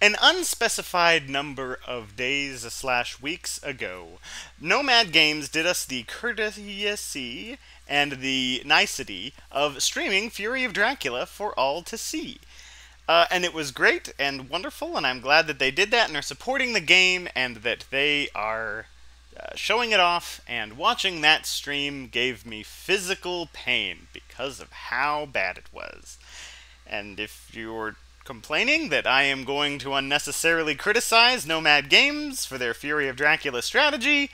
An unspecified number of days/weeks ago, Nomad Games did us the courtesy and the nicety of streaming Fury of Dracula for all to see. And it was great and wonderful, and I'm glad that they did that and are supporting the game and that they are showing it off. And watching that stream gave me physical pain because of how bad it was. And if you're complaining that I am going to unnecessarily criticize Nomad Games for their Fury of Dracula strategy,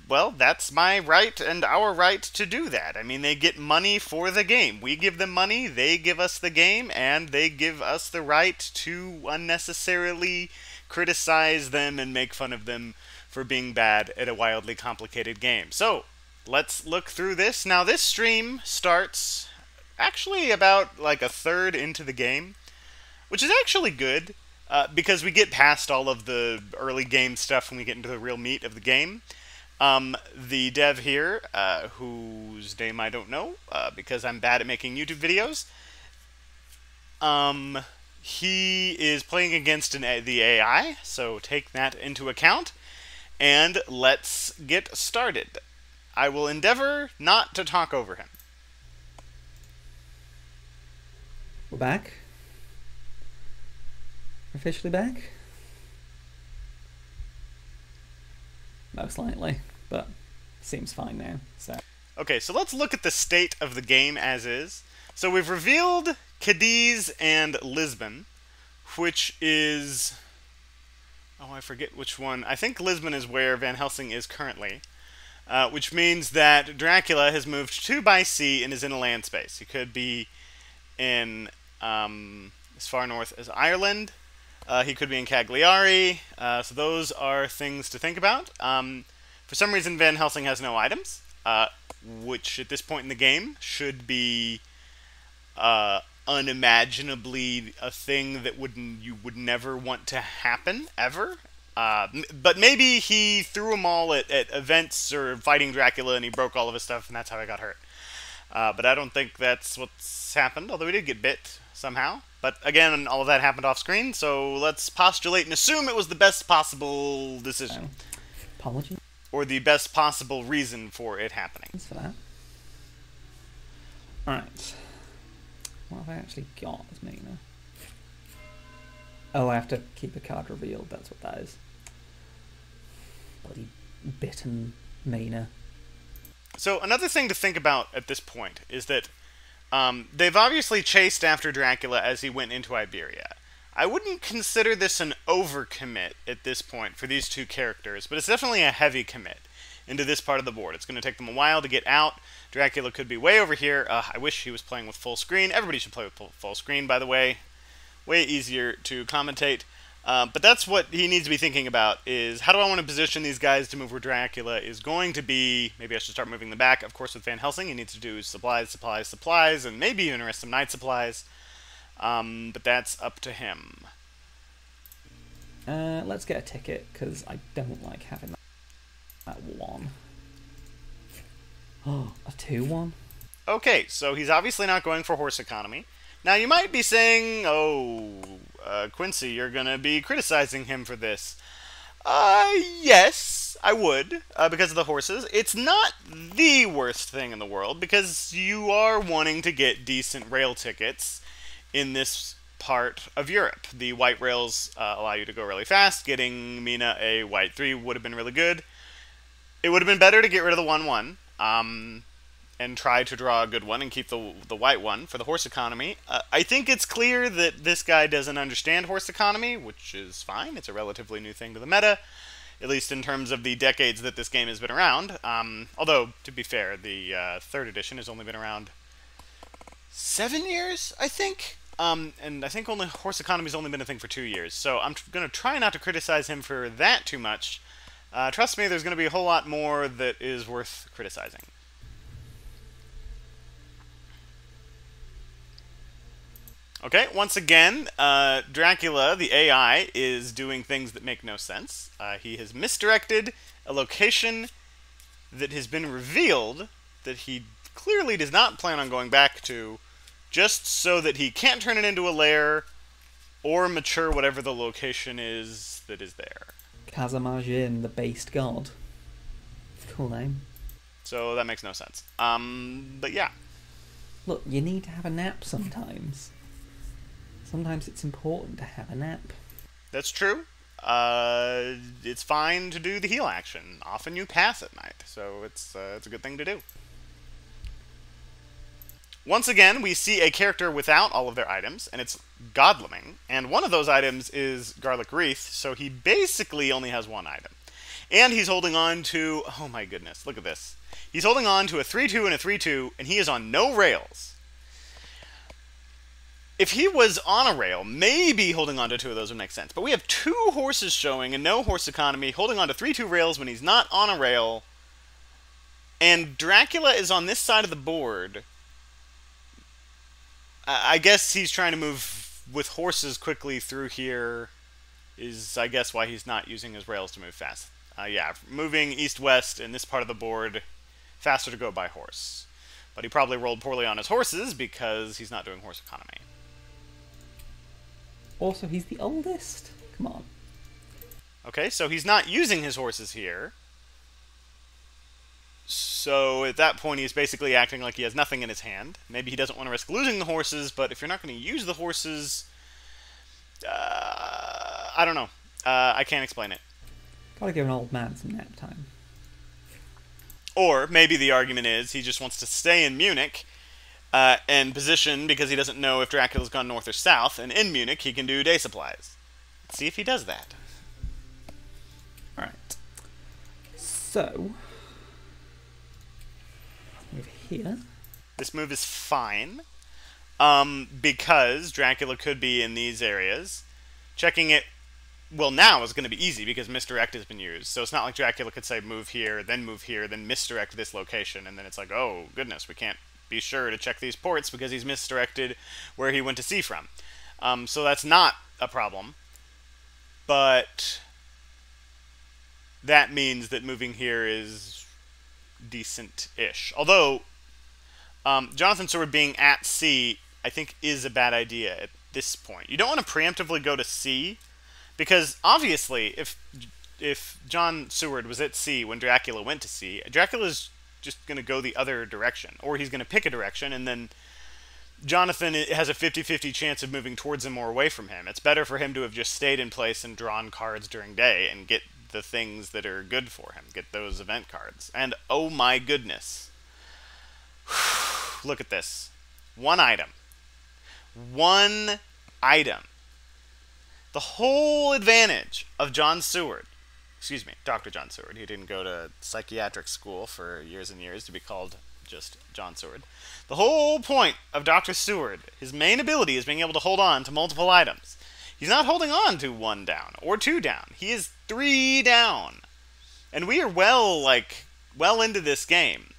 well, that's my right and our right to do that. I mean, they get money for the game. We give them money, they give us the game, and they give us the right to unnecessarily criticize them and make fun of them for being bad at a wildly complicated game. So, let's look through this. Now, this stream starts actually about like a third into the game, which is actually good, because we get past all of the early game stuff when we get into the real meat of the game. The dev here, whose name I don't know, because I'm bad at making YouTube videos, he is playing against the AI, so take that into account, and let's get started. I will endeavor not to talk over him. We're back. We're officially back. Most likely, but seems fine now. So okay, so let's look at the state of the game as is. So we've revealed Cadiz and Lisbon, which is... oh, I forget which one. I think Lisbon is where Van Helsing is currently, which means that Dracula has moved to by sea and is in a land space. He could be in as far north as Ireland. He could be in Cagliari. So those are things to think about. For some reason, Van Helsing has no items, which at this point in the game should be unimaginably a thing that you would never want to happen, ever. But maybe he threw them all at events or fighting Dracula and he broke all of his stuff and that's how he got hurt. But I don't think that's what's happened, although he did get bit somehow. But again, all of that happened off screen, so let's postulate and assume it was the best possible decision. Apologies. Or the best possible reason for it happening. Thanks for that. Alright. What have I actually got as Mina? Oh, I have to keep a card revealed, that's what that is. Bloody bitten Mina. So another thing to think about at this point is that they've obviously chased after Dracula as he went into Iberia. I wouldn't consider this an overcommit at this point for these two characters, but it's definitely a heavy commit into this part of the board. It's going to take them a while to get out. Dracula could be way over here. I wish he was playing with full screen. Everybody should play with full screen, by the way. Way easier to commentate. But that's what he needs to be thinking about, is how do I want to position these guys to move where Dracula is going to be. Maybe I should start moving them back. Of course, with Van Helsing, he needs to do supplies, supplies, supplies, and maybe even arrest some night supplies. But that's up to him. Let's get a ticket, because I don't like having that one. Oh, a 2-1? Okay, so he's obviously not going for horse economy. Now, you might be saying, oh, Quincy, you're going to be criticizing him for this. Yes, I would, because of the horses. It's not the worst thing in the world, because you are wanting to get decent rail tickets in this part of Europe. The white rails allow you to go really fast. Getting Mina a white 3 would have been really good. It would have been better to get rid of the 1-1. And try to draw a good one and keep the white one for the horse economy. I think it's clear that this guy doesn't understand horse economy, which is fine. It's a relatively new thing to the meta, at least in terms of the decades that this game has been around. Although, to be fair, the 3rd edition has only been around 7 years, I think. And I think only horse economy's only been a thing for 2 years. So I'm going to try not to criticize him for that too much. Trust me, there's going to be a whole lot more that is worth criticizing. Okay, once again, Dracula, the AI, is doing things that make no sense. He has misdirected a location that has been revealed that he clearly does not plan on going back to, just so that he can't turn it into a lair Or mature whatever the location is that is there. Kazamajin, the based god. Cool name. So that makes no sense. But yeah. Look, you need to have a nap sometimes. Sometimes it's important to have a nap. That's true. It's fine to do the heal action. Often you pass at night, so it's a good thing to do. Once again, we see a character without all of their items, and it's Godleming, and one of those items is Garlic Wreath, so he basically only has one item. And he's holding on to... Oh my goodness, look at this. He's holding on to a 3-2 and a 3-2, and he is on no rails. If he was on a rail, maybe holding on to two of those would make sense. But we have two horses showing and no horse economy, holding on to 3-2 rails when he's not on a rail. And Dracula is on this side of the board. I guess he's trying to move with horses quickly through here is, I guess, why he's not using his rails to move fast. Yeah, moving east-west in this part of the board, faster to go by horse. But he probably rolled poorly on his horses because he's not doing horse economy. Also, he's the oldest. Come on. Okay, so he's not using his horses here. So at that point, he's basically acting like he has nothing in his hand. Maybe he doesn't want to risk losing the horses, but if you're not going to use the horses... I don't know. I can't explain it. Gotta give an old man some nap time. Or maybe the argument is he just wants to stay in Munich and position because he doesn't know if Dracula's gone north or south, and in Munich he can do day supplies. Let's see if he does that. Alright. So... over here. This move is fine. Because Dracula could be in these areas. Checking it, well, now is going to be easy because misdirect has been used. So it's not like Dracula could say move here, then misdirect this location, and then it's like, oh, goodness, we can't be sure to check these ports because he's misdirected where he went to sea from. So that's not a problem. But that means that moving here is decent-ish. Although, Jonathan Seward being at sea, I think, is a bad idea at this point. You don't want to preemptively go to sea, because obviously, if John Seward was at sea when Dracula went to sea, Dracula's just going to go the other direction. Or he's going to pick a direction, and then Jonathan has a 50-50 chance of moving towards him or away from him. It's better for him to have just stayed in place and drawn cards during day and get the things that are good for him. Get those event cards. And oh my goodness. Look at this. One item. One item. The whole advantage of John Seward, excuse me, Dr. John Seward, he didn't go to psychiatric school for years and years to be called just John Seward. The whole point of Dr. Seward, his main ability is being able to hold on to multiple items. He's not holding on to 1 down or 2 down. He is 3 down. And we are well into this game.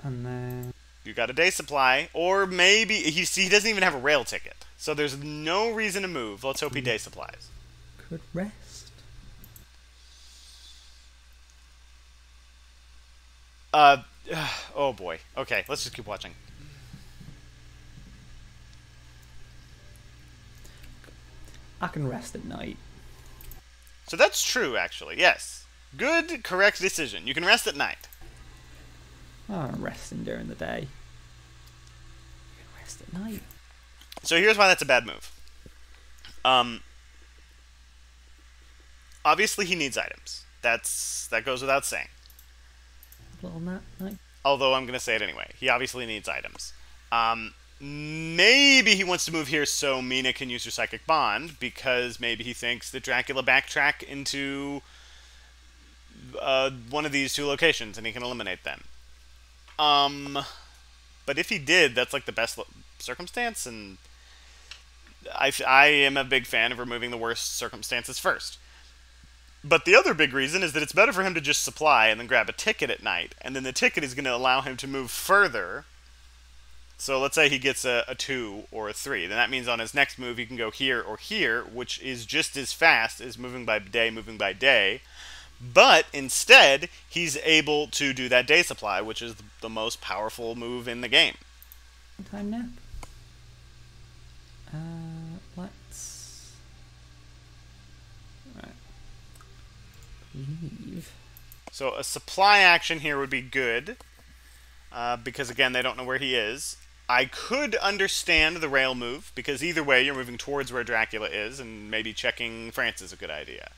And then... you got a day supply, or maybe he doesn't even have a rail ticket. So there's no reason to move. Let's hope he day supplies. could rest. Oh boy. Okay, let's just keep watching. I can rest at night. So that's true, actually. Yes. Good, correct decision. You can rest at night. I'm resting during the day. You can rest at night. So here's why that's a bad move. Obviously he needs items. That goes without saying. Little nap night. Although I'm going to say it anyway. He obviously needs items. Maybe he wants to move here so Mina can use her Psychic Bond, because maybe he thinks that Dracula backtrack into one of these 2 locations and he can eliminate them. But if he did, that's like the best circumstance, and I am a big fan of removing the worst circumstances first. But the other big reason is that it's better for him to just supply and then grab a ticket at night, and then the ticket is going to allow him to move further. So let's say he gets a 2 or a 3. Then that means on his next move he can go here or here, which is just as fast as moving by day, But instead, he's able to do that day supply, which is the most powerful move in the game. Time nap. Let's... Right. Leave. So a supply action here would be good, because again, they don't know where he is. I could understand the rail move, because either way, you're moving towards where Dracula is, and maybe checking France is a good idea.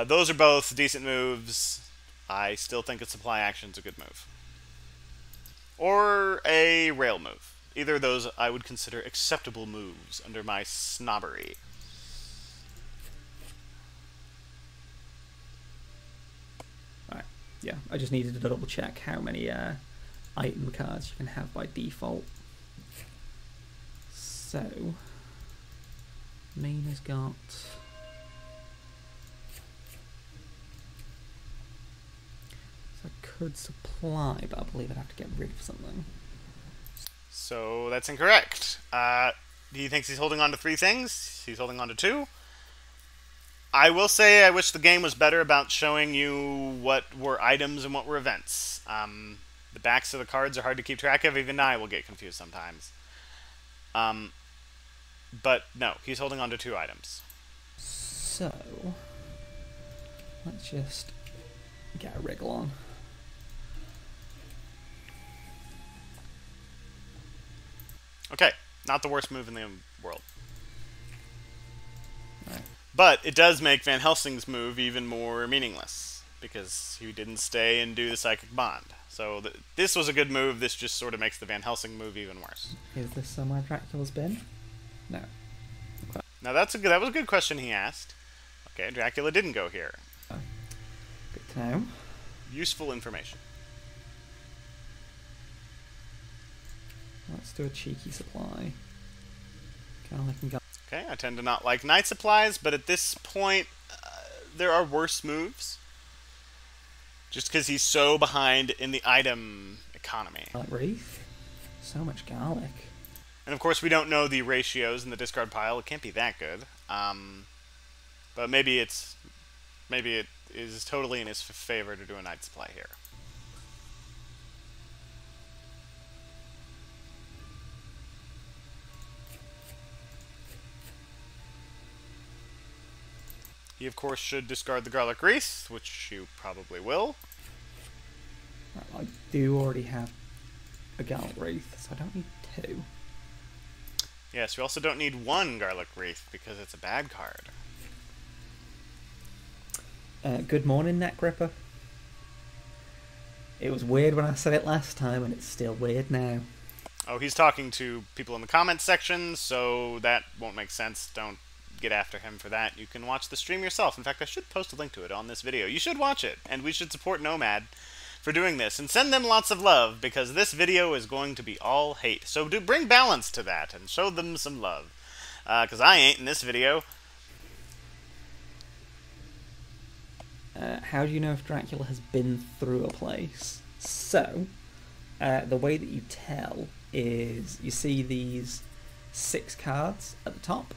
Those are both decent moves. I still think a supply action's a good move. Or a rail move. Either of those I would consider acceptable moves under my snobbery. Right. Yeah, I just needed to double check how many item cards you can have by default. So, Mina's got... So I could supply, but I believe I'd have to get rid of something. So that's incorrect. He thinks he's holding on to 3 things. He's holding on to 2. I will say I wish the game was better about showing you what were items and what were events. The backs of the cards are hard to keep track of. Even I will get confused sometimes. But no, he's holding on to 2 items. So, let's just get a wriggle on. Okay, not the worst move in the world. Right. But it does make Van Helsing's move even more meaningless, because he didn't stay and do the Psychic Bond. So this was a good move, this just sort of makes the Van Helsing move even worse. Is this somewhere Dracula's been? No. Okay. Now that was a good question he asked. Okay, Dracula didn't go here. Oh. Good to know. Useful information. Let's do a cheeky supply. Garlic and garlic. Okay, I tend to not like night supplies, but at this point, there are worse moves. Just because he's so behind in the item economy. Garlic wreath? So much garlic. And of course, we don't know the ratios in the discard pile. It can't be that good. But maybe it is totally in his favor to do a night supply here. He, of course, should discard the Garlic Wreath, which you probably will. I do already have a garlic wreath, so I don't need 2. Yes, we also don't need 1 Garlic Wreath, because it's a bad card. Good morning, Neck Gripper. It was weird when I said it last time, and it's still weird now. Oh, he's talking to people in the comments section, so that won't make sense. Don't get after him for that. You can watch the stream yourself. In fact, I should post a link to it on this video. You should watch it, and we should support Nomad for doing this, and send them lots of love, because this video is going to be all hate. So do bring balance to that, and show them some love. Because I ain't in this video. How do you know if Dracula has been through a place? So, the way that you tell is you see these 6 cards at the top.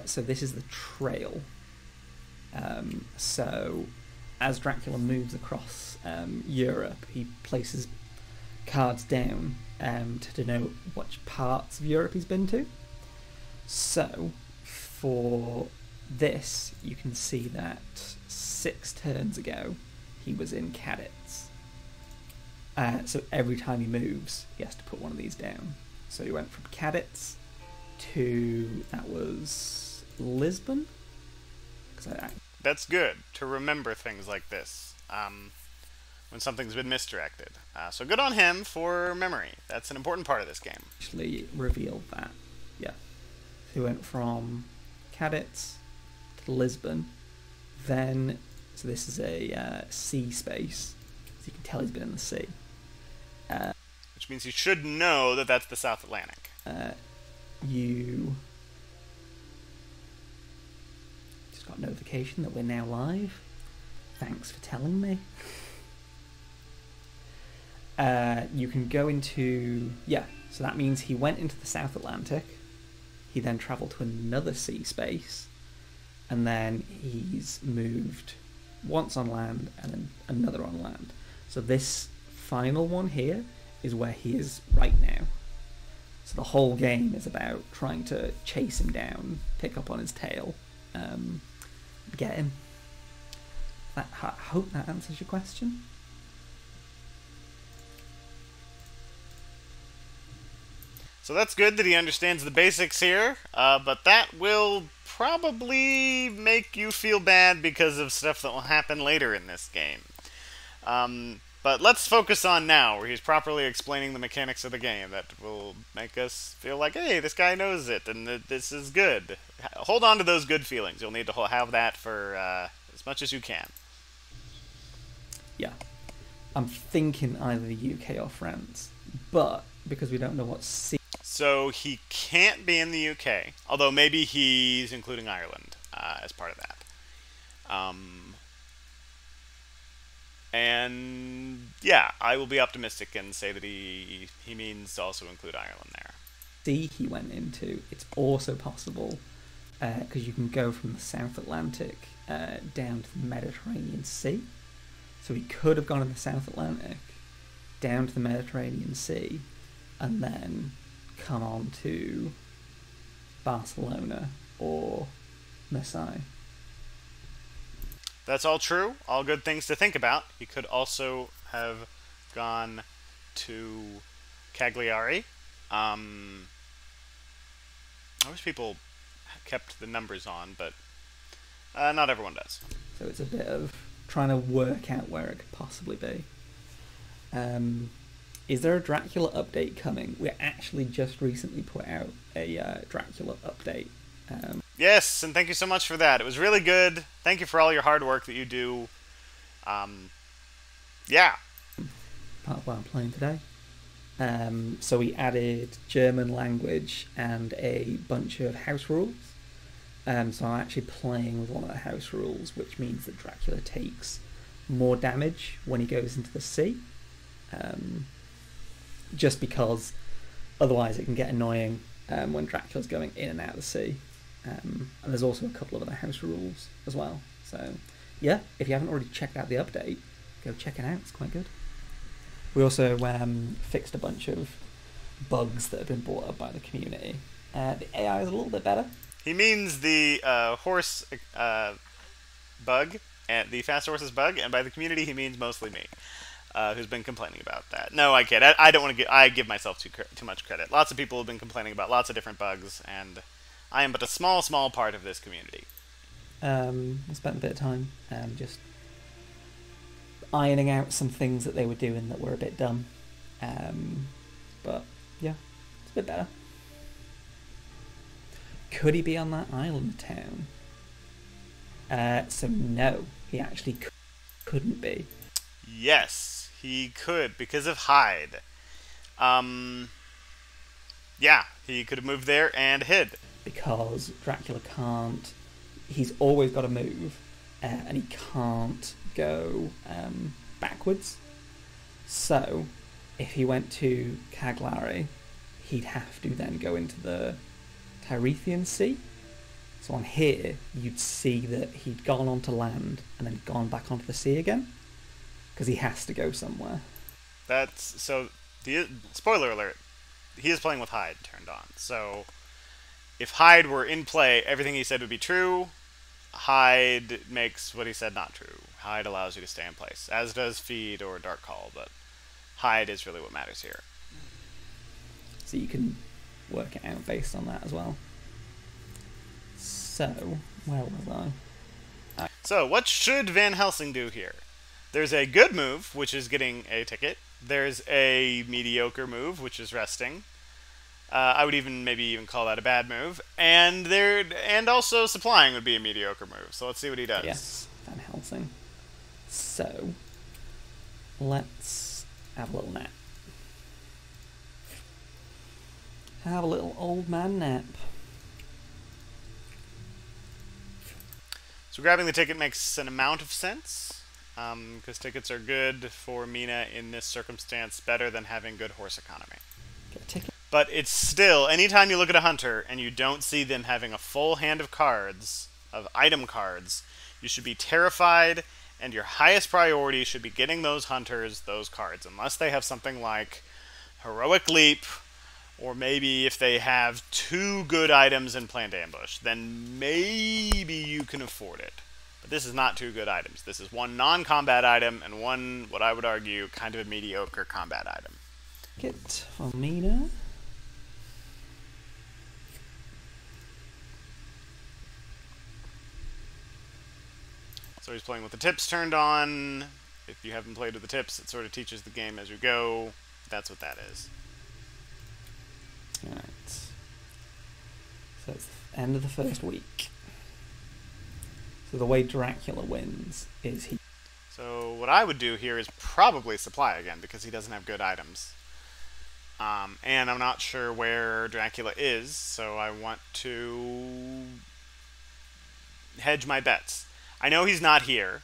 So this is the trail. So as Dracula moves across Europe, he places cards down to denote which parts of Europe he's been to. So for this, you can see that 6 turns ago, he was in Cadets. So every time he moves, he has to put one of these down. So he went from Cadets to, that was Lisbon? That's good, to remember things like this, when something's been misdirected. So good on him for memory. That's an important part of this game. Actually revealed that, yeah. He went from Cadets to Lisbon, then, so this is a sea space, so you can tell he's been in the sea. Which means you should know that that's the South Atlantic. You just got a notification that we're now live. Thanks for telling me. You can go into, yeah, so that means he went into the South Atlantic. He then travelled to another sea space, and then he's moved once on land and then another on land. So this final one here is where he is right now. So the whole game is about trying to chase him down, pick up on his tail, get him. I hope that answers your question. So that's good that he understands the basics here, but that will probably make you feel bad because of stuff that will happen later in this game. But let's focus on now, where he's properly explaining the mechanics of the game. That will make us feel like, hey, this guy knows it, and this is good. Hold on to those good feelings. You'll need to have that for as much as you can. Yeah. I'm thinking either the UK or France, but because we don't know what C... So he can't be in the UK, although maybe he's including Ireland as part of that. And yeah, I will be optimistic and say that he means to also include Ireland there. Sea he went into, it's also possible because you can go from the South Atlantic down to the Mediterranean Sea. So he could have gone in the South Atlantic down to the Mediterranean Sea and then come on to Barcelona or Marseille. That's all true. All good things to think about. He could also have gone to Cagliari. I wish people kept the numbers on, but not everyone does. So it's a bit of trying to work out where it could possibly be. Is there a Dracula update coming? We actually just recently put out a Dracula update. Yes, and thank you so much for that. It was really good. Thank you for all your hard work that you do. Yeah. Part of what I'm playing today. So we added German language and a bunch of house rules. So I'm actually playing with one of the house rules, which means that Dracula takes more damage when he goes into the sea. Just because otherwise it can get annoying when Dracula's going in and out of the sea. And there's also a couple of other house rules as well. So yeah, if you haven't already checked out the update, go check it out. It's quite good. We also fixed a bunch of bugs that have been brought up by the community. The AI is a little bit better. He means the horse bug, and the fast horses bug, and by the community he means mostly me, who's been complaining about that. No, I kid. I don't want to I give myself too much credit. Lots of people have been complaining about lots of different bugs, and I am but a small part of this community. I spent a bit of time just ironing out some things that they were doing that were a bit dumb. But yeah, it's a bit better. Could he be on that island town? So no, he actually couldn't be. Yes, he could because of Hyde. Yeah, he could have moved there and hid. Because Dracula can't. He's always got to move, and he can't go backwards. So, if he went to Cagliari, he'd have to then go into the Tyrrhenian Sea. So on here, you'd see that he'd gone onto land and then gone back onto the sea again, because he has to go somewhere. That's so. Spoiler alert: he is playing with Hyde turned on. So, if Hyde were in play, everything he said would be true. Hyde makes what he said not true. Hyde allows you to stay in place, as does Feed or Dark Call, but Hyde is really what matters here. So you can work it out based on that as well. So, where was I? So, what should Van Helsing do here? There's a good move, which is getting a ticket. There's a mediocre move, which is resting. I would maybe even call that a bad move. And also supplying would be a mediocre move. So let's see what he does. Yes, Van Helsing. So, let's have a little nap. Have a little old man nap. So grabbing the ticket makes an amount of sense, because tickets are good for Mina in this circumstance, better than having good horse economy. Get a ticket. But it's still, anytime you look at a hunter and you don't see them having a full hand of cards, of item cards, you should be terrified, and your highest priority should be getting those hunters those cards, unless they have something like Heroic Leap, or maybe if they have 2 good items in Planned Ambush, then maybe you can afford it. But this is not 2 good items. This is 1 non-combat item and 1, what I would argue, kind of a mediocre combat item. Get Mina. So he's playing with the tips turned on. If you haven't played with the tips, it sort of teaches the game as you go. That's what that is. Alright. So it's the end of the first week. So the way Dracula wins is he... So what I would do here is probably supply again, because he doesn't have good items. And I'm not sure where Dracula is, so I want to hedge my bets. I know he's not here.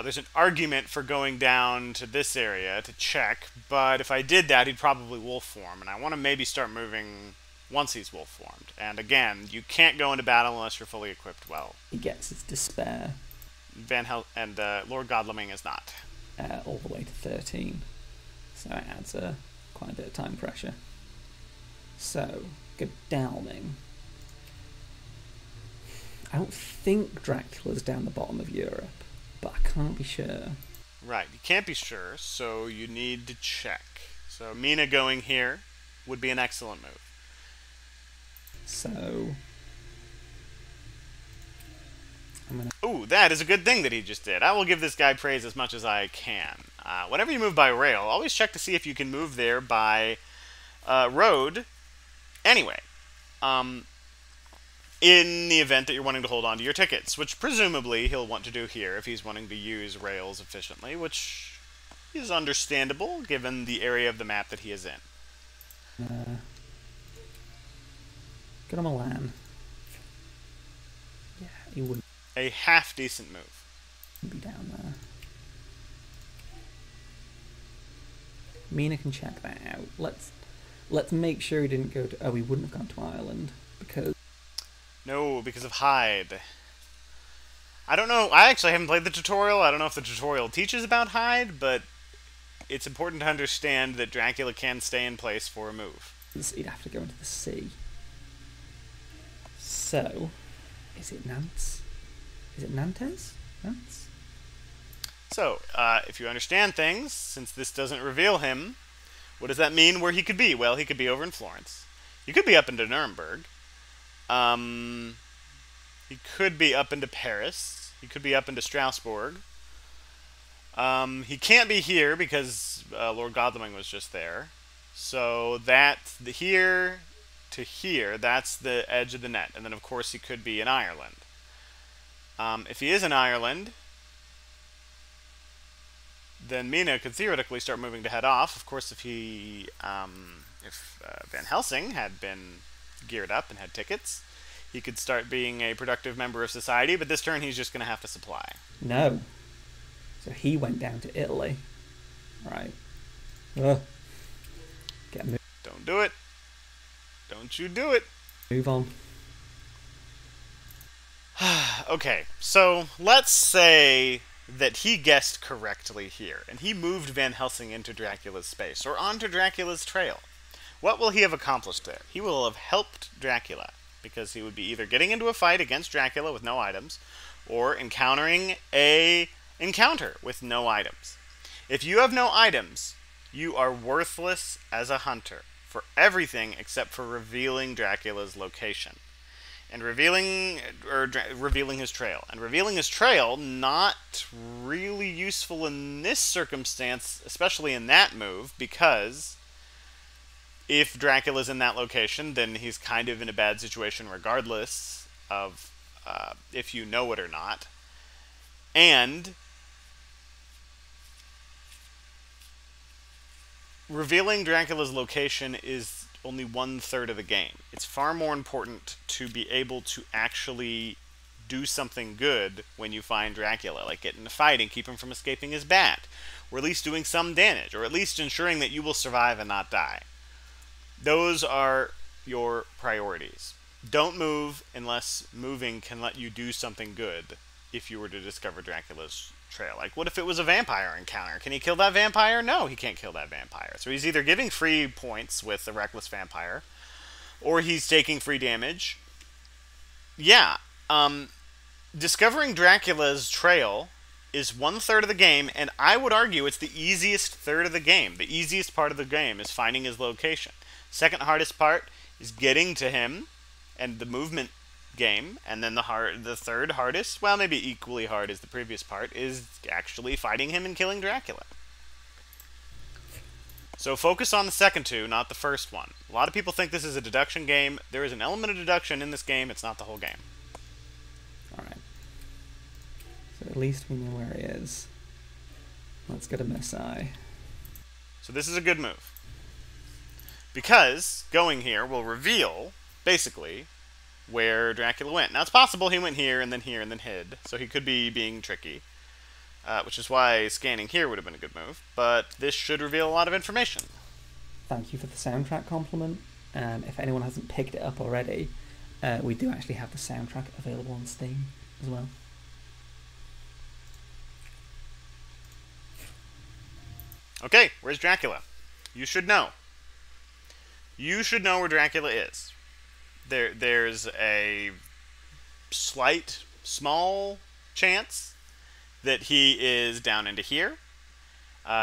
There's an argument for going down to this area to check, but if I did that, he'd probably wolf form, and I want to maybe start moving once he's wolf formed. And again, you can't go into battle unless you're fully equipped well. He gets his despair. Lord Godleming is not. All the way to 13. So it adds quite a bit of time pressure. So, Godalming. I don't think Dracula's down the bottom of Europe, but I can't be sure. Right, you can't be sure, so you need to check. So Mina going here would be an excellent move. So... Ooh, that is a good thing that he just did. I will give this guy praise as much as I can. Whenever you move by rail, always check to see if you can move there by road anyway. In the event that you're wanting to hold on to your tickets, which presumably he'll want to do here if he's wanting to use rails efficiently, which is understandable given the area of the map that he is in. Go to Milan. Yeah, he wouldn't A half-decent move. be down there. Mina can check that out. Let's make sure he didn't go to... Oh, he wouldn't have gone to Ireland, because... No, because of Hyde. I don't know. I actually haven't played the tutorial. I don't know if the tutorial teaches about Hyde, but it's important to understand that Dracula can stay in place for a move. He'd have to go into the sea. So, is it Nantes? Is it Nantes? Nantes? So, if you understand things, since this doesn't reveal him, what does that mean where he could be? Well, he could be over in Florence. He could be up into Nuremberg. He could be up into Paris. He could be up into Strasbourg. He can't be here because Lord Godleming was just there. So that's here to here. That's the edge of the net. And then, of course, he could be in Ireland. If he is in Ireland, then Mina could theoretically start moving to head off. Of course, if Van Helsing had been geared up and had tickets, he could start being a productive member of society, but this turn he's just going to have to supply. No. So he went down to Italy. Right. Get a move. Don't do it. Don't you do it. Move on. Okay, so let's say that he guessed correctly here, and he moved Van Helsing into Dracula's space, or onto Dracula's trail. What will he have accomplished there? He will have helped Dracula, because he would be either getting into a fight against Dracula with no items, or encountering a encounter with no items. If you have no items, you are worthless as a hunter for everything except for revealing Dracula's location. And revealing his trail. And revealing his trail, not really useful in this circumstance, especially in that move, because if Dracula's in that location, then he's kind of in a bad situation regardless of if you know it or not. And revealing Dracula's location is only 1/3 of the game. It's far more important to be able to actually do something good when you find Dracula, like get in a fight and keep him from escaping his bat, or at least doing some damage, or at least ensuring that you will survive and not die. Those are your priorities. Don't move unless moving can let you do something good if you were to discover Dracula's trail. Like, what if it was a vampire encounter? Can he kill that vampire? No, he can't kill that vampire. So he's either giving free points with the reckless vampire, or he's taking free damage. Yeah, discovering Dracula's trail is 1/3 of the game, and I would argue it's the easiest third of the game. The easiest part of the game is finding his location. Second hardest part is getting to him and the movement game, and then the third hardest, well, maybe equally hard as the previous part, is actually fighting him and killing Dracula. So focus on the second two, not the first one. A lot of people think this is a deduction game. There is an element of deduction in this game. It's not the whole game. Alright. So at least we know where he is. Let's go to Messiah. So this is a good move. Because going here will reveal, basically, where Dracula went. Now, it's possible he went here and then hid, so he could be being tricky, which is why scanning here would have been a good move, but this should reveal a lot of information. Thank you for the soundtrack compliment. If anyone hasn't picked it up already, we do actually have the soundtrack available on Steam as well. Okay, where's Dracula? You should know. You should know where Dracula is. There's a small chance that he is down into here.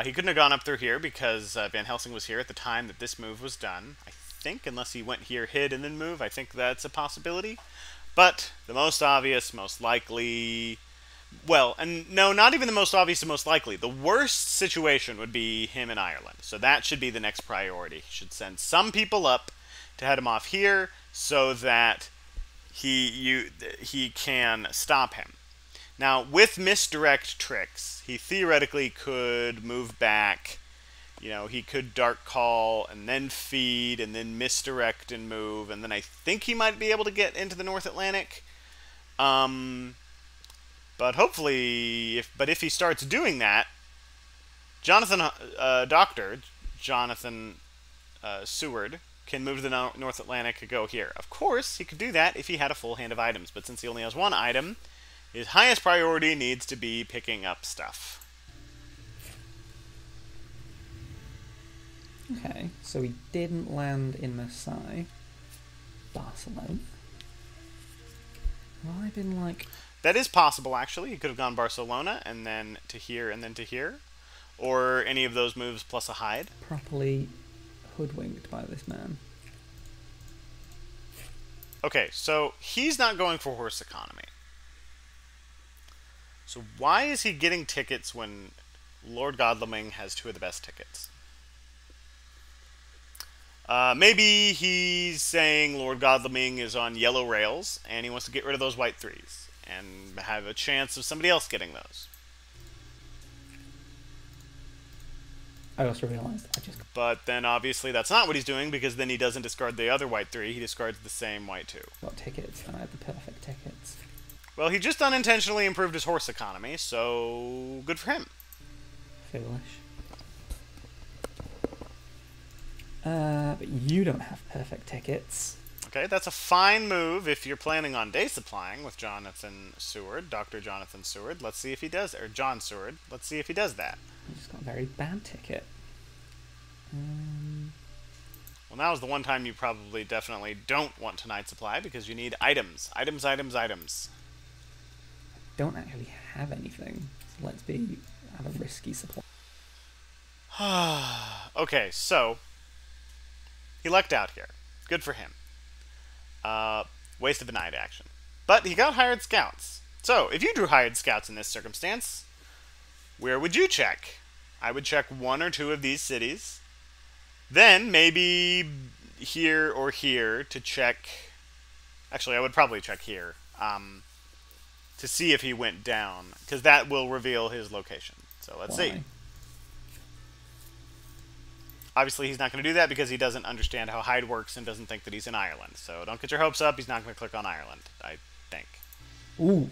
He couldn't have gone up through here because Van Helsing was here at the time that this move was done. I think, unless he went here, hid, and then move, I think that's a possibility. But the most obvious, most likely... Well, and no, not even the most obvious and most likely. The worst situation would be him in Ireland. So that should be the next priority. He should send some people up to head him off here so that he can stop him. Now, with misdirect tricks, he theoretically could move back. You know, he could dark call and then feed and then misdirect and move. And then I think he might be able to get into the North Atlantic. But hopefully, if he starts doing that, Jonathan Seward can move to the North Atlantic and go here. Of course, he could do that if he had a full hand of items, but since he only has one item, his highest priority needs to be picking up stuff. Okay, so he didn't land in Messiah. Barcelona. Have I been like... That is possible, actually. He could have gone Barcelona, and then to here, and then to here. Or any of those moves plus a hide. Properly hoodwinked by this man. Okay, so he's not going for horse economy. So why is he getting tickets when Lord Godalming has two of the best tickets? Maybe he's saying Lord Godalming is on yellow rails, and he wants to get rid of those white threes, and have a chance of somebody else getting those. I also realised But then obviously that's not what he's doing, because then he doesn't discard the other white 3, he discards the same white 2. got tickets, and I had the perfect tickets. Well, he just unintentionally improved his horse economy, so good for him. Foolish. But you don't have perfect tickets. Okay, that's a fine move if you're planning on day supplying with Jonathan Seward, Dr. Jonathan Seward. Let's see if he does, or John Seward. Let's see if he does that. I just got a very bad ticket. Well, now is the one time you probably definitely don't want to night supply, because you need items. Items, items, items. I don't actually have anything, so let's have a risky supply. Okay, so he lucked out here. Good for him. Waste of a night action. But he got hired scouts. So, if you drew hired scouts in this circumstance, where would you check? I would check one or two of these cities. Then, maybe here or here to check... Actually, I would probably check here. To see if he went down. Because that will reveal his location. So, let's see. Obviously, he's not going to do that because he doesn't understand how hide works and doesn't think that he's in Ireland. So don't get your hopes up. He's not going to click on Ireland, I think. Ooh.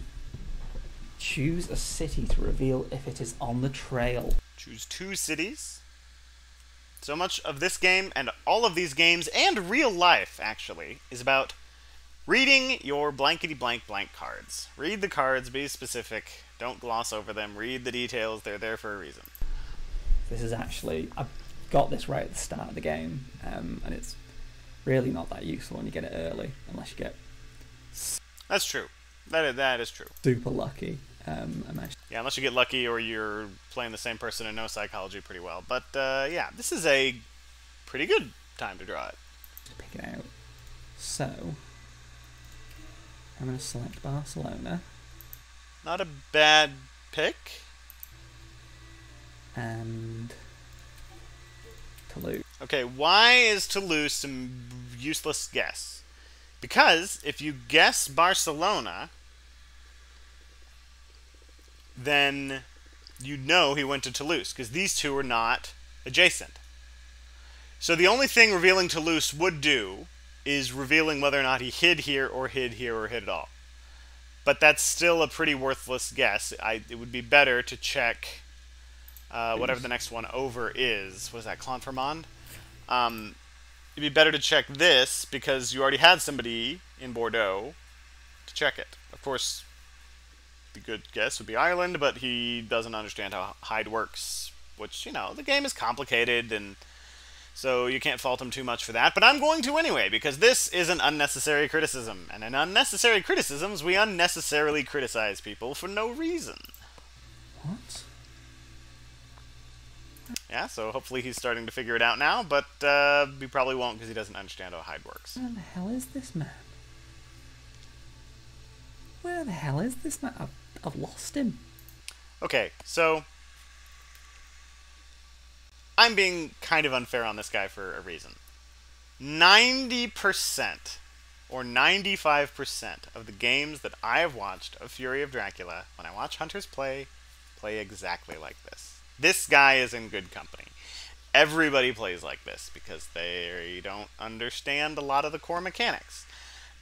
Choose a city to reveal if it is on the trail. Choose 2 cities. So much of this game and all of these games and real life, actually, is about Reading your blankety blank blank cards. Read the cards, be specific, don't gloss over them, read the details, they're there for a reason. This is actually, I got this right at the start of the game, and it's really not that useful when you get it early, unless you get... That's true. That is true. Super lucky. Yeah, unless you get lucky or you're playing the same person and know psychology pretty well. But, yeah, this is a pretty good time to draw it. Just pick it out. So, I'm going to select Barcelona. Not a bad pick. And Toulouse. Okay, why is Toulouse a useless guess? Because if you guess Barcelona, then you know he went to Toulouse, because these two are not adjacent. So the only thing revealing Toulouse would do is revealing whether or not he hid here or hid at all. But that's still a pretty worthless guess. It would be better to check whatever the next one over is. What is that, Clonfermond? It'd be better to check this because you already had somebody in Bordeaux to check it. Of course, the good guess would be Ireland, but he doesn't understand how hide works, which, you know, the game is complicated, and so you can't fault him too much for that. But I'm going to anyway, because this is an unnecessary criticism. And in unnecessary criticisms, we unnecessarily criticize people for no reason. What? Yeah, so hopefully he's starting to figure it out now, but he probably won't because he doesn't understand how hide works. Where the hell is this man? Where the hell is this man? I've lost him. Okay, so I'm being kind of unfair on this guy for a reason. 90% or 95% of the games that I have watched of Fury of Dracula, when I watch hunters play exactly like this. This guy is in good company. Everybody plays like this because they don't understand a lot of the core mechanics.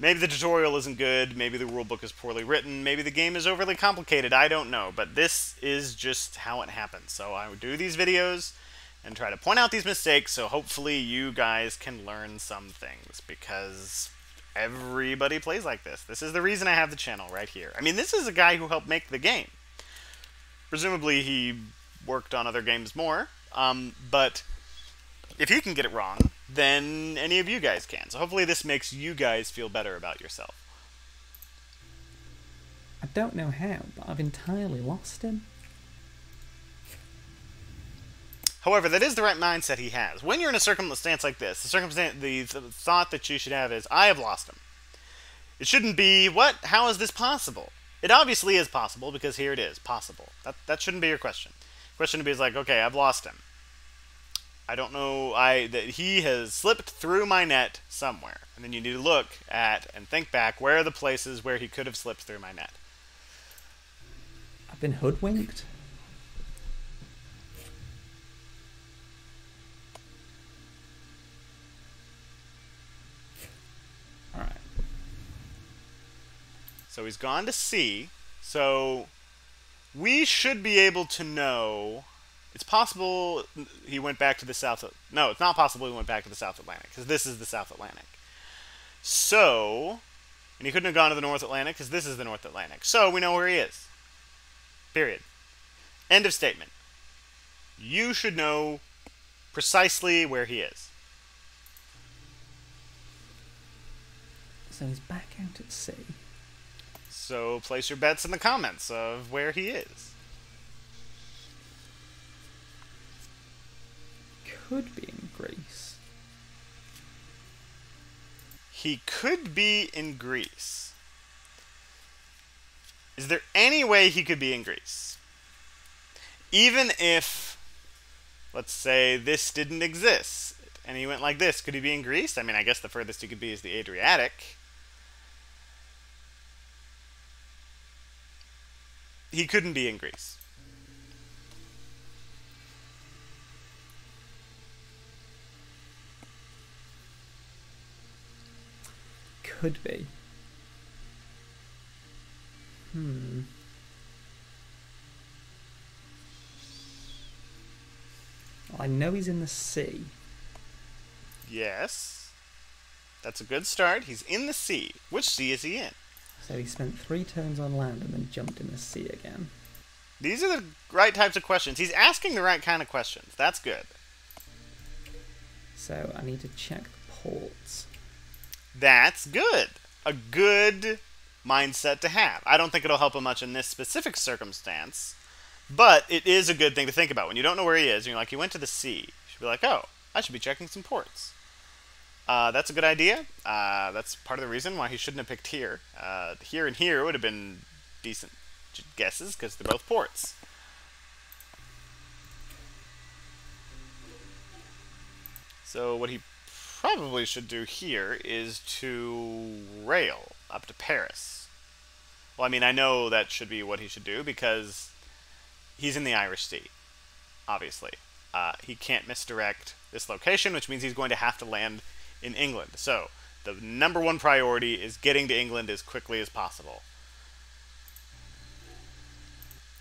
Maybe the tutorial isn't good, maybe the rulebook is poorly written, maybe the game is overly complicated, I don't know, but this is just how it happens. So I would do these videos and try to point out these mistakes so hopefully you guys can learn some things, because everybody plays like this. This is the reason I have the channel right here. I mean, this is a guy who helped make the game. Presumably he worked on other games more, but if he can get it wrong, then any of you guys can. So hopefully this makes you guys feel better about yourself. I don't know how, but I've entirely lost him. However, that is the right mindset he has. When you're in a circumstance like this, the thought that you should have is, I have lost him. It shouldn't be, what? How is this possible? It obviously is possible, because here it is, possible. That shouldn't be your question. The question to be is like, okay, I've lost him. I don't know, that he has slipped through my net somewhere. And then you need to look at and think back, where are the places where he could have slipped through my net? I've been hoodwinked. Alright. So he's gone to sea. So we should be able to know. It's possible he went back to the South. No, it's not possible he went back to the South Atlantic, because this is the South Atlantic. So, and he couldn't have gone to the North Atlantic, because this is the North Atlantic. So we know where he is. Period. End of statement. You should know precisely where he is. So he's back out at sea. So place your bets in the comments of where he is. Could be in Greece. He could be in Greece. Is there any way he could be in Greece? Even if, let's say, this didn't exist, and he went like this, could he be in Greece? I mean, I guess the furthest he could be is the Adriatic. He couldn't be in Greece. Could be. Well, I know he's in the sea. Yes. That's a good start. He's in the sea. Which sea is he in? So he spent 3 turns on land and then jumped in the sea again. These are the right types of questions. He's asking the right kind of questions. That's good. So I need to check the ports. That's good. A good mindset to have. I don't think it'll help him much in this specific circumstance, but it is a good thing to think about. When you don't know where he is, and you're like, he went to the sea, you should be like, oh, I should be checking some ports. That's a good idea. That's part of the reason why he shouldn't have picked here. Here and here would have been decent guesses, because they're both ports. So what he probably should do here is to rail up to Paris. Well, I mean, I know that should be what he should do because he's in the Irish Sea, obviously. He can't misdirect this location, which means he's going to have to land in England. So the number one priority is getting to England as quickly as possible.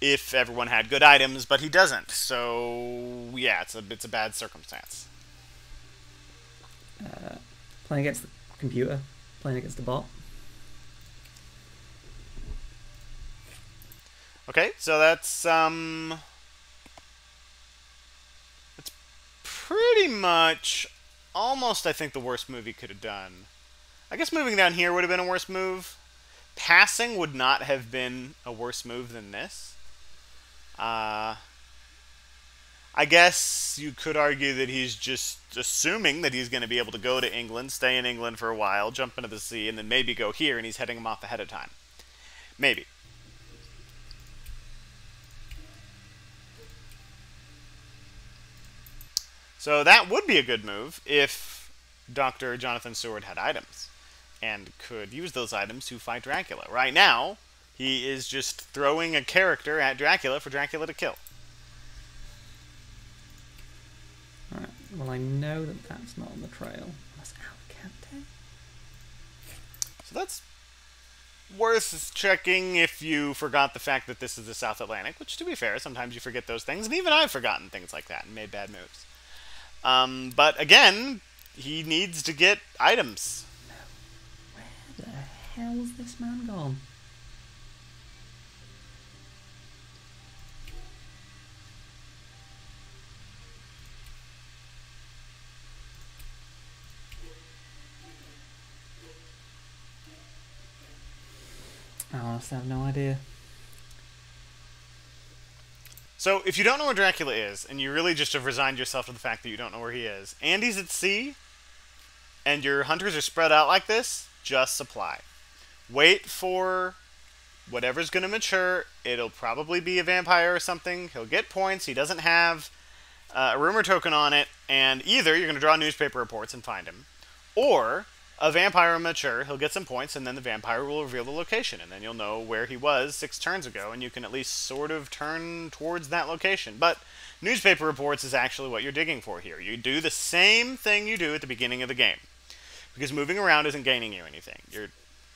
If everyone had good items, but he doesn't. So yeah, it's a bad circumstance. Playing against the computer, playing against the bot. Okay, so that's pretty much almost, I think, the worst move he could have done. I guess moving down here would have been a worse move. Passing would not have been a worse move than this. I guess you could argue that he's just assuming that he's going to be able to go to England, stay in England for a while, jump into the sea, and then maybe go here, and he's heading him off ahead of time. Maybe. So that would be a good move if Dr. Jonathan Seward had items and could use those items to fight Dracula. Right now, he is just throwing a character at Dracula for Dracula to kill. Alright, well I know that that's not on the trail. That's Alicante. So that's worth checking if you forgot the fact that this is the South Atlantic, which, to be fair, sometimes you forget those things, and even I've forgotten things like that and made bad moves. But again, he needs to get items. Where the hell's this man gone? I honestly have no idea. So, if you don't know where Dracula is, and you really just have resigned yourself to the fact that you don't know where he is, and he's at sea, and your hunters are spread out like this, just supply. Wait for whatever's going to mature. It'll probably be a vampire or something. He'll get points. He doesn't have a rumor token on it, and either you're going to draw newspaper reports and find him, or a vampire will mature, he'll get some points, and then the vampire will reveal the location, and then you'll know where he was 6 turns ago, and you can at least sort of turn towards that location. But newspaper reports is actually what you're digging for here. You do the same thing you do at the beginning of the game, because moving around isn't gaining you anything.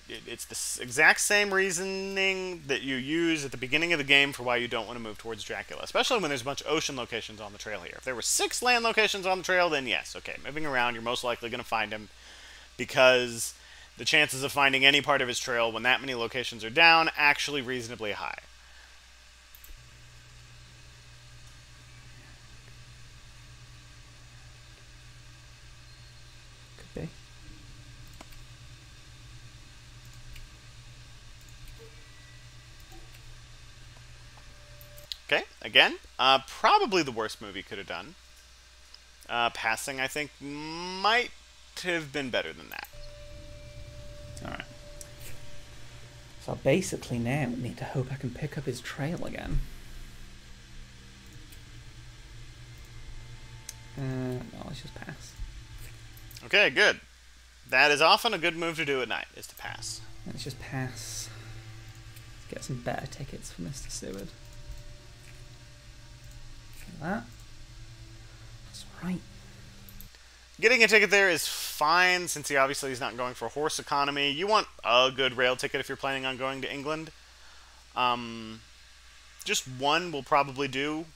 It's the exact same reasoning that you use at the beginning of the game for why you don't want to move towards Dracula, especially when there's a bunch of ocean locations on the trail here. If there were 6 land locations on the trail, then yes, okay, moving around, you're most likely going to find him, because the chances of finding any part of his trail when that many locations are down actually reasonably high. Could be. Okay, again, probably the worst move he could have done. Passing, I think, might have been better than that. Alright. So basically now I need to hope I can pick up his trail again. No, let's just pass. Okay, good. That is often a good move to do at night, is to pass. Let's just pass. Let's get some better tickets for Mr. Seward. Like that. That's right. Getting a ticket there is fine, since he obviously is not going for horse economy. You want a good rail ticket if you're planning on going to England. Just one will probably do.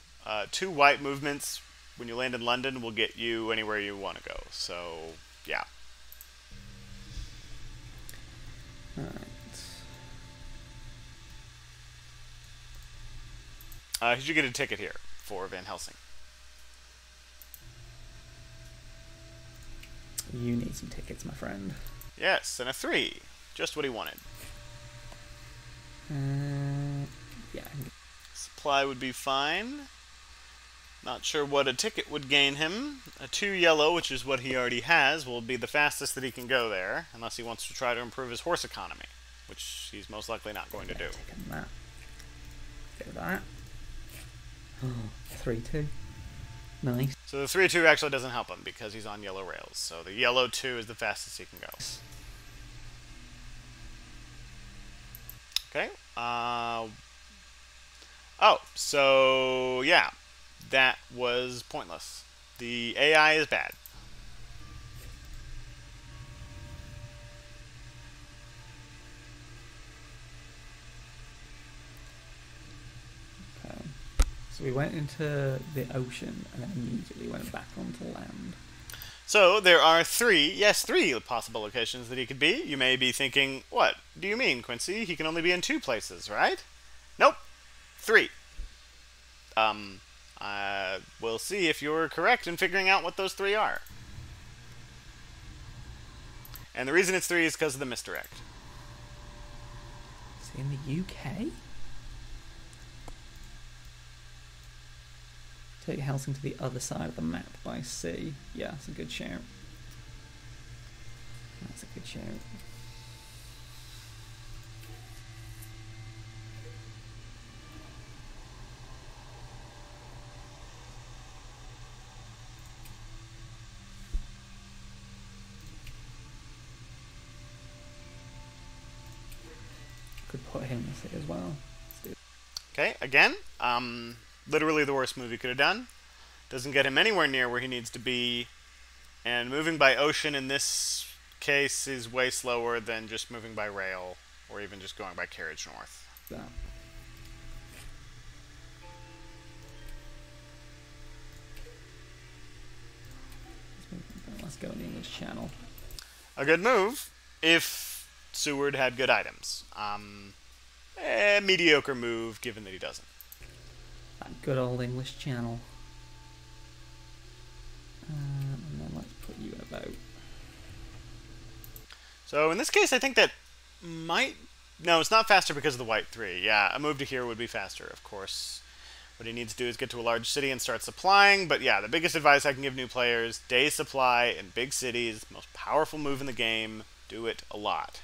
2 white movements when you land in London will get you anywhere you want to go. So, yeah. He should get a ticket here for Van Helsing. You need some tickets, my friend. Yes, and a 3. Just what he wanted. Yeah. Supply would be fine. Not sure what a ticket would gain him. A 2 yellow, which is what he already has, will be the fastest that he can go there, unless he wants to try to improve his horse economy, which he's most likely not going to do. Taking that. Get that. 3-2. Nice. So the 3-2 actually doesn't help him because he's on yellow rails. So the yellow 2 is the fastest he can go. Okay. Oh, so yeah, that was pointless. The AI is bad. Okay. So we went into the ocean and then immediately went back onto land. So there are 3 possible locations that he could be. You may be thinking, what do you mean, Quincy? He can only be in 2 places, right? Nope. 3. We'll see if you're correct in figuring out what those 3 are. And the reason it's 3 is because of the misdirect. Is he in the UK? Take Helsing to the other side of the map by sea. Yeah, that's a good shout. That's a good shout. Could put him in the sea as well. Let's do it. Okay, again, literally the worst move he could have done. Doesn't get him anywhere near where he needs to be. And moving by ocean in this case is way slower than just moving by rail or even just going by carriage north. That. Let's go in the English Channel. A good move if Seward had good items. Mediocre move given that he doesn't. That good old English Channel. And then let's put you in a boat. So in this case, I think that might... No, it's not faster because of the white 3. Yeah, a move to here would be faster, of course. What he needs to do is get to a large city and start supplying. But yeah, the biggest advice I can give new players, day supply in big cities, most powerful move in the game. Do it a lot.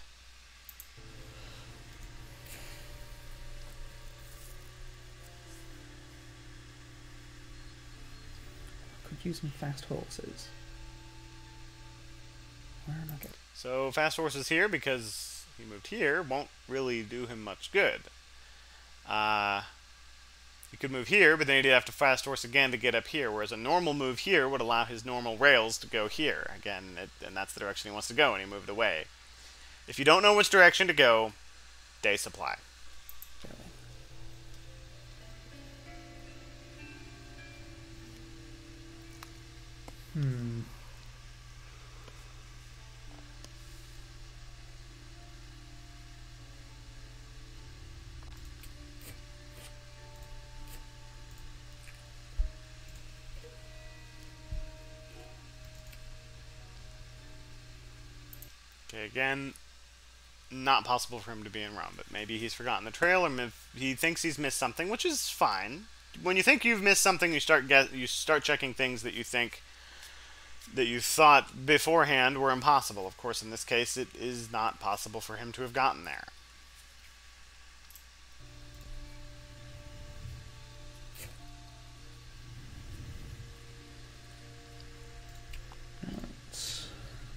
Use some fast horses. Where am I getting? So fast horses here because he moved here won't really do him much good. He could move here, but then he'd have to fast horse again to get up here, whereas a normal move here would allow his normal rails to go here. Again, and that's the direction he wants to go, and he moved away. If you don't know which direction to go, day supply. Okay, again, not possible for him to be in Rome, but maybe he's forgotten the trail, or if he thinks he's missed something, which is fine. When you think you've missed something, you start checking things that you think that you thought beforehand were impossible. Of course, in this case, it is not possible for him to have gotten there.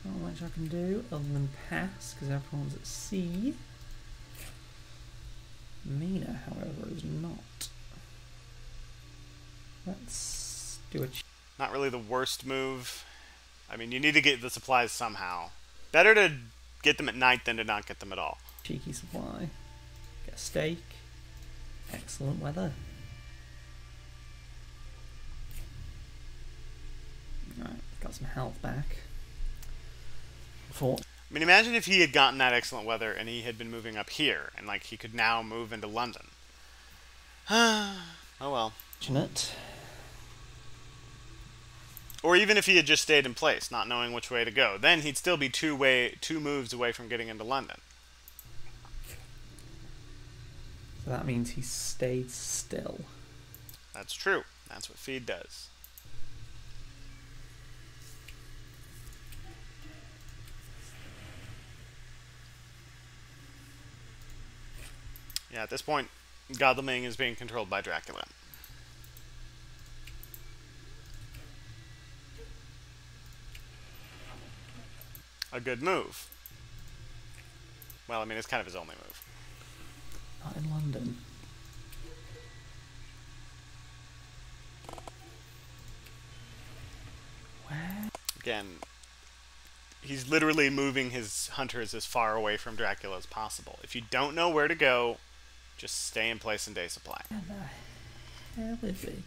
Not much I can do other than pass because everyone's at sea. Mina, however, is not. Let's do a... Not really the worst move. I mean, you need to get the supplies somehow. Better to get them at night than to not get them at all. Cheeky supply. Get a steak. Excellent weather. Right, got some health back. I mean, imagine if he had gotten that excellent weather and he had been moving up here, and like he could now move into London. Oh well. Fortunate. Or even if he had just stayed in place, not knowing which way to go, then he'd still be two moves away from getting into London. So that means he stayed still. That's true. That's what feed does. Yeah, at this point, Godalming is being controlled by Dracula. A good move. Well, I mean, it's kind of his only move. Not in London. Where? Again, he's literally moving his hunters as far away from Dracula as possible. If you don't know where to go, just stay in place in day supply. Where the hell is he?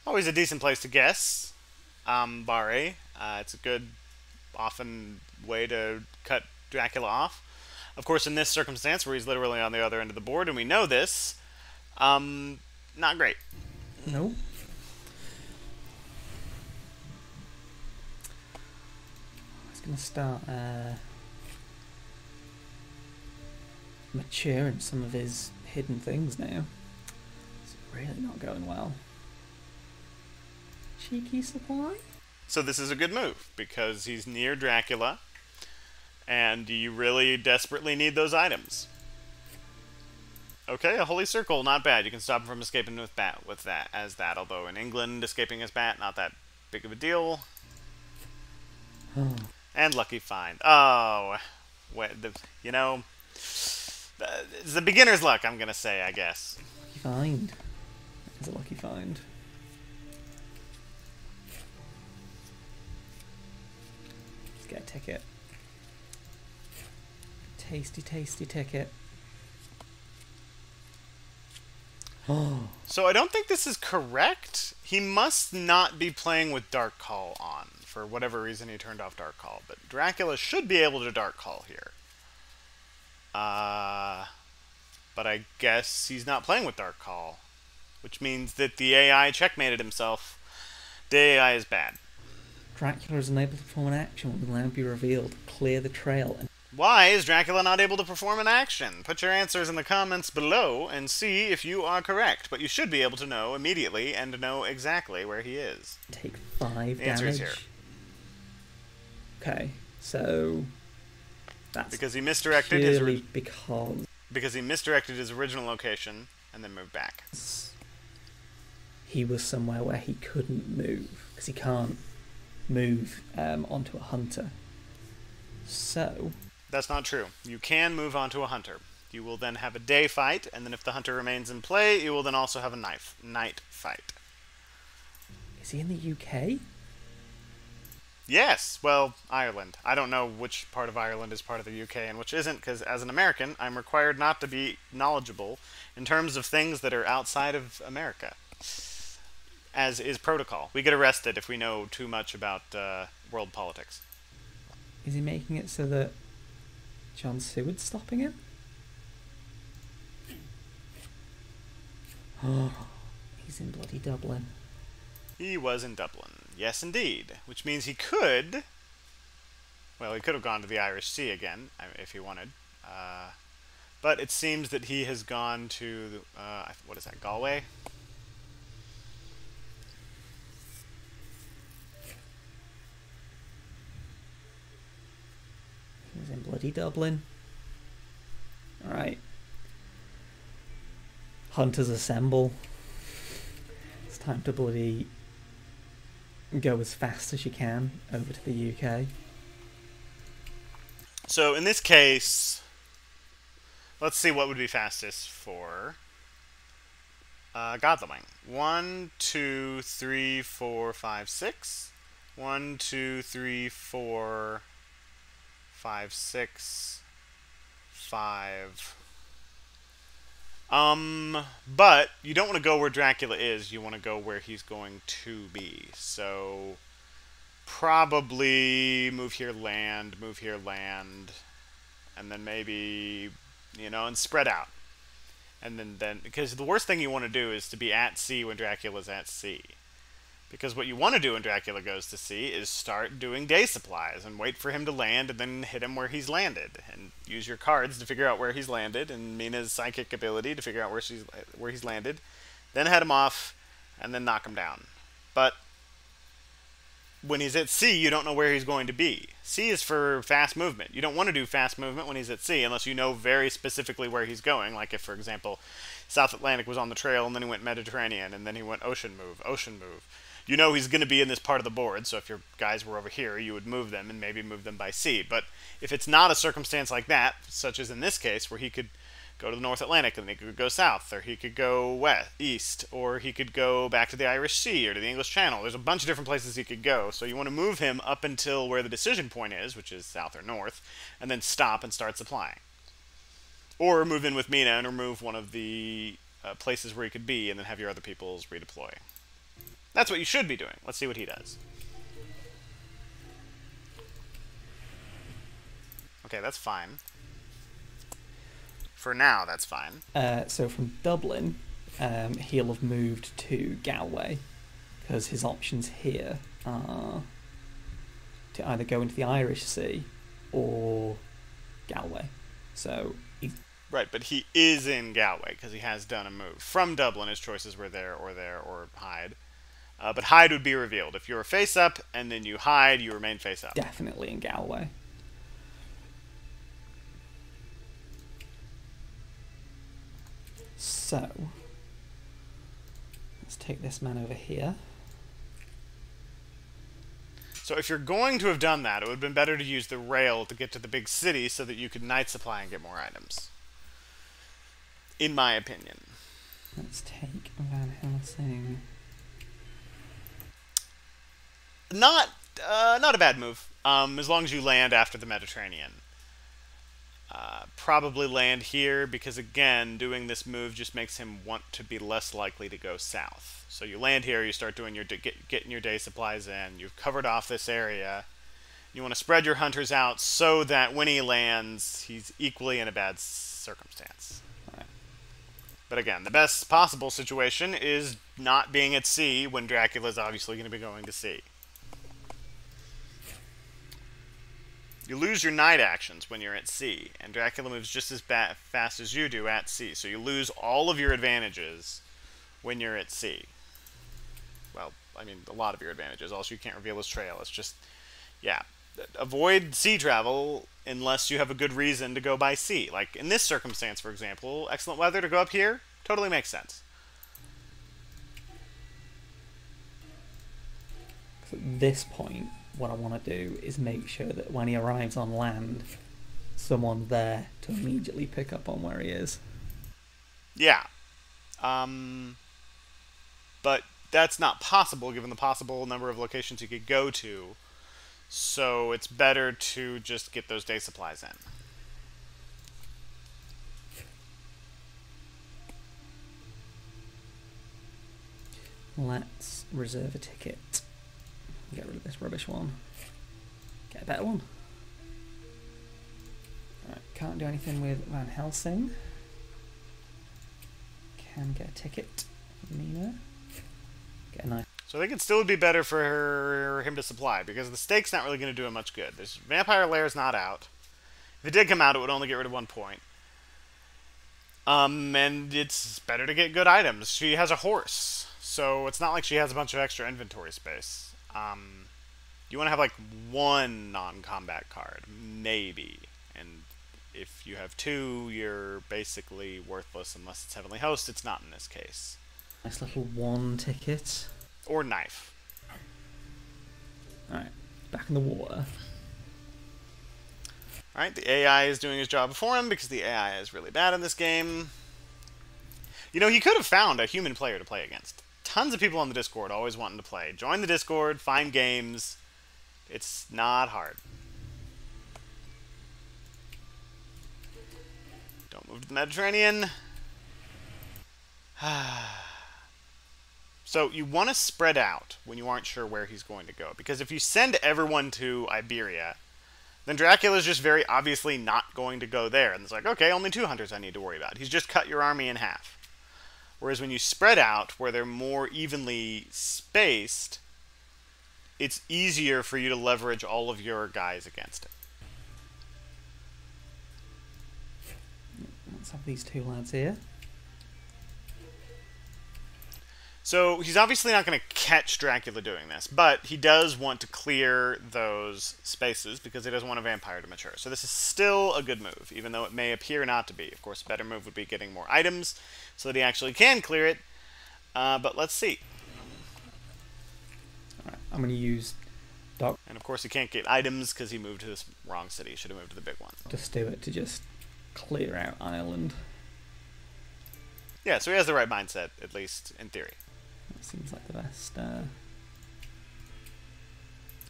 Always a decent place to guess. Bari. It's a good, often way to cut Dracula off. Of course, in this circumstance, where he's literally on the other end of the board, and we know this, not great. Nope. I was going to start maturing some of his hidden things now. It's really not going well. Cheeky supply? So this is a good move, because he's near Dracula, and you really desperately need those items. Okay, a holy circle, not bad. You can stop him from escaping with that. Although in England, escaping as bat, not that big of a deal. And lucky find. Oh, you know, it's the beginner's luck, I'm gonna say, I guess. Lucky find. It's a lucky find. Let's get a ticket. Tasty, tasty ticket. So I don't think this is correct. He must not be playing with Dark Call on. For whatever reason, he turned off Dark Call. But Dracula should be able to Dark Call here. But I guess he's not playing with Dark Call. Which means that the AI checkmated himself. The AI is bad. Dracula is unable to perform an action when the land be revealed. Clear the trail. Why is Dracula not able to perform an action? Put your answers in the comments below and see if you are correct. But you should be able to know immediately and know exactly where he is. Take 5 The answer is damage. here. Okay, so that's Because he misdirected purely because he misdirected his original location and then moved back. he was somewhere where he couldn't move because he can't move onto a hunter. So That's not true. You can move on to a hunter. You will then have a day fight, and then if the hunter remains in play, you will then also have a night fight. is he in the UK? Yes, well, Ireland. I don't know which part of Ireland is part of the UK and which isn't, because as an American, I'm required not to be knowledgeable in terms of things that are outside of America, as is protocol. We get arrested if we know too much about world politics. Is he making it so that John Seward's stopping him? Oh, he's in bloody Dublin. He was in Dublin. Yes, indeed. Which means he could... Well, he could have gone to the Irish Sea again, if he wanted. But it seems that he has gone to... what is that, Galway? He was in bloody Dublin. Alright. Hunters assemble. It's time to bloody go as fast as you can over to the UK. So in this case, let's see what would be fastest for Godalming. 1, 2, 3, 4, 5, 6. 1, 2, 3, 4, 5, 6. 5. But you don't want to go where Dracula is. You want to go where he's going to be. So probably move here, land, and then maybe, and spread out. And then because the worst thing you want to do is to be at sea when Dracula's at sea. Because what you want to do when Dracula goes to sea is start doing day supplies and wait for him to land and then hit him where he's landed. And use your cards to figure out where he's landed and Mina's psychic ability to figure out where he's landed. Then head him off and then knock him down. But when he's at sea, you don't know where he's going to be. Sea is for fast movement. You don't want to do fast movement when he's at sea unless you know very specifically where he's going. Like if, for example, South Atlantic was on the trail and then he went Mediterranean and then he went ocean move. You know he's going to be in this part of the board, so if your guys were over here, you would move them and maybe move them by sea. But if it's not a circumstance like that, such as in this case, where he could go to the North Atlantic and he could go south, or he could go east, or he could go back to the Irish Sea or to the English Channel. There's a bunch of different places he could go, so you want to move him up until where the decision point is, which is south or north, and then stop and start supplying. Or move in with Mina and remove one of the places where he could be, and then have your other peoples redeploy. That's what you should be doing. Let's see what he does. Okay, that's fine. For now, that's fine. So from Dublin, he'll have moved to Galway, because his options here are to either go into the Irish Sea or Galway. So he's... Right, but he is in Galway, because he has done a move. From Dublin, his choices were there, or hide. But hide would be revealed. If you're face up and then you hide, you remain face up. Definitely in Galway. So, let's take this man over here. So if you're going to have done that, it would have been better to use the rail to get to the big city so that you could night supply and get more items. In my opinion. Let's take Van Helsing. Not a bad move, as long as you land after the Mediterranean. Probably land here, because again, doing this move just makes him want to be less likely to go south. So you land here, you start doing getting your day supplies in, you've covered off this area. You want to spread your hunters out so that when he lands, he's equally in a bad circumstance. Right. But again, the best possible situation is not being at sea when Dracula's obviously going to be going to sea. You lose your night actions when you're at sea, and Dracula moves just as fast as you do at sea, so you lose all of your advantages when you're at sea. Well, I mean, a lot of your advantages. Also, you can't reveal his trail. It's just, yeah. Avoid sea travel unless you have a good reason to go by sea. Like, in this circumstance, for example, excellent weather to go up here totally makes sense. So at this point, what I want to do is make sure that when he arrives on land, someone's there to immediately pick up on where he is. Yeah. But that's not possible given the possible number of locations you could go to. So it's better to just get those day supplies in. Let's reserve a ticket. Get rid of this rubbish one. Get a better one. Alright, can't do anything with Van Helsing. Can get a ticket with Nina. Get a nice... So I think it still would be better for him to supply, because the stake's not really going to do him much good. This Vampire Lair's not out. If it did come out, it would only get rid of 1 point. And it's better to get good items. She has a horse, so it's not like she has a bunch of extra inventory space. You want to have like 1 non-combat card, maybe. And if you have 2, you're basically worthless unless it's Heavenly Host. It's not in this case. Nice little 1 ticket. Or knife. Alright, back in the water. Alright, the AI is doing his job for him because the AI is really bad in this game. You know, he could have found a human player to play against. Tons of people on the Discord always wanting to play. Join the Discord, find games. It's not hard. Don't move to the Mediterranean. So you want to spread out when you aren't sure where he's going to go. Because if you send everyone to Iberia, then Dracula's just very obviously not going to go there. And it's like, okay, only 2 hunters I need to worry about. He's just cut your army in half. Whereas when you spread out, where they're more evenly spaced, it's easier for you to leverage all of your guys against it. Let's have these 2 lads here. So he's obviously not going to catch Dracula doing this, but he does want to clear those spaces because he doesn't want a vampire to mature. So this is still a good move, even though it may appear not to be. Of course, a better move would be getting more items so that he actually can clear it. But let's see. Alright, I'm going to use Doc. And of course he can't get items because he moved to this wrong city. He should have moved to the big one. To Stuart to just clear out Ireland. Yeah, so he has the right mindset, at least in theory. That seems like the best.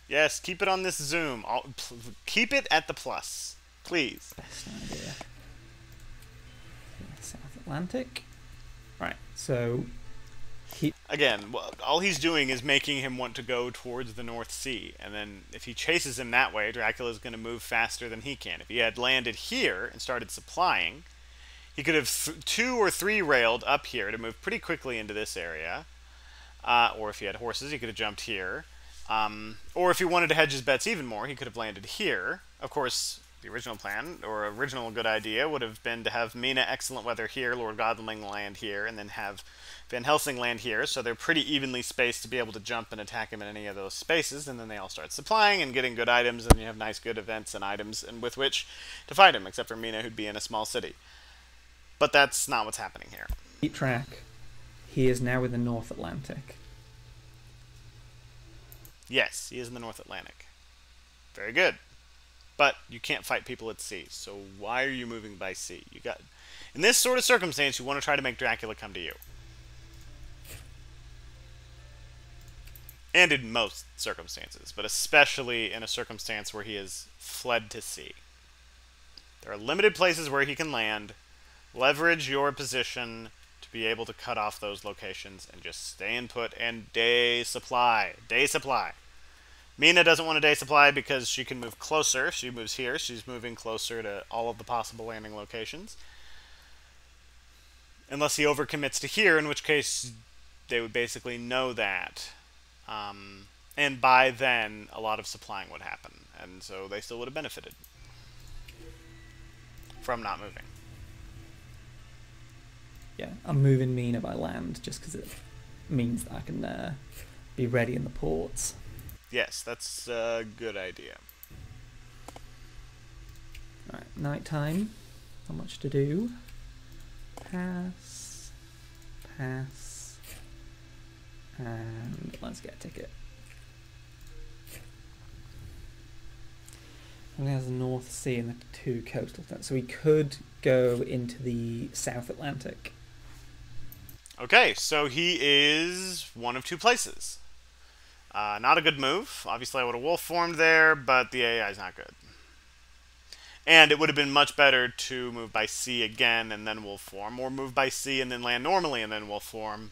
Yes, keep it on this zoom. Keep it at the plus, please. Best idea. South Atlantic. Right, so again, all he's doing is making him want to go towards the North Sea, and then if he chases him that way, Dracula's going to move faster than he can. If he had landed here and started supplying, he could have 2 or 3 railed up here to move pretty quickly into this area. Or if he had horses, he could have jumped here. Or if he wanted to hedge his bets even more, he could have landed here. Of course, the original plan, or original good idea, would have been to have Mina Excellent Weather here, Lord Godling land here, and then have Van Helsing land here, so they're pretty evenly spaced to be able to jump and attack him in any of those spaces, and then they all start supplying and getting good items, and you have nice good events and items and with which to fight him, except for Mina, who'd be in a small city. But that's not what's happening here. keep track. He is now in the North Atlantic. Yes, he is in the North Atlantic. Very good. But you can't fight people at sea, so why are you moving by sea? In this sort of circumstance, you want to try to make Dracula come to you. And in most circumstances, but especially in a circumstance where he has fled to sea. There are limited places where he can land. Leverage your position to be able to cut off those locations and just stay in put and day supply. Day supply. Mina doesn't want a day supply because she can move closer. If she moves here, she's moving closer to all of the possible landing locations. Unless he overcommits to here, in which case they would basically know that. And by then, a lot of supplying would happen. And so they still would have benefited from not moving. Yeah, I'm moving Mina by land just because it means that I can be ready in the ports. Yes, that's a good idea. Right, night time. Not much to do. Pass. Pass. And let's get a ticket. Only has the North Sea and the two coastal towns, so we could go into the South Atlantic. Okay, so he is one of two places. Not a good move. Obviously, I would have wolf formed there, but the AI is not good. And it would have been much better to move by sea again and then wolf form, or move by sea and then land normally and then wolf form,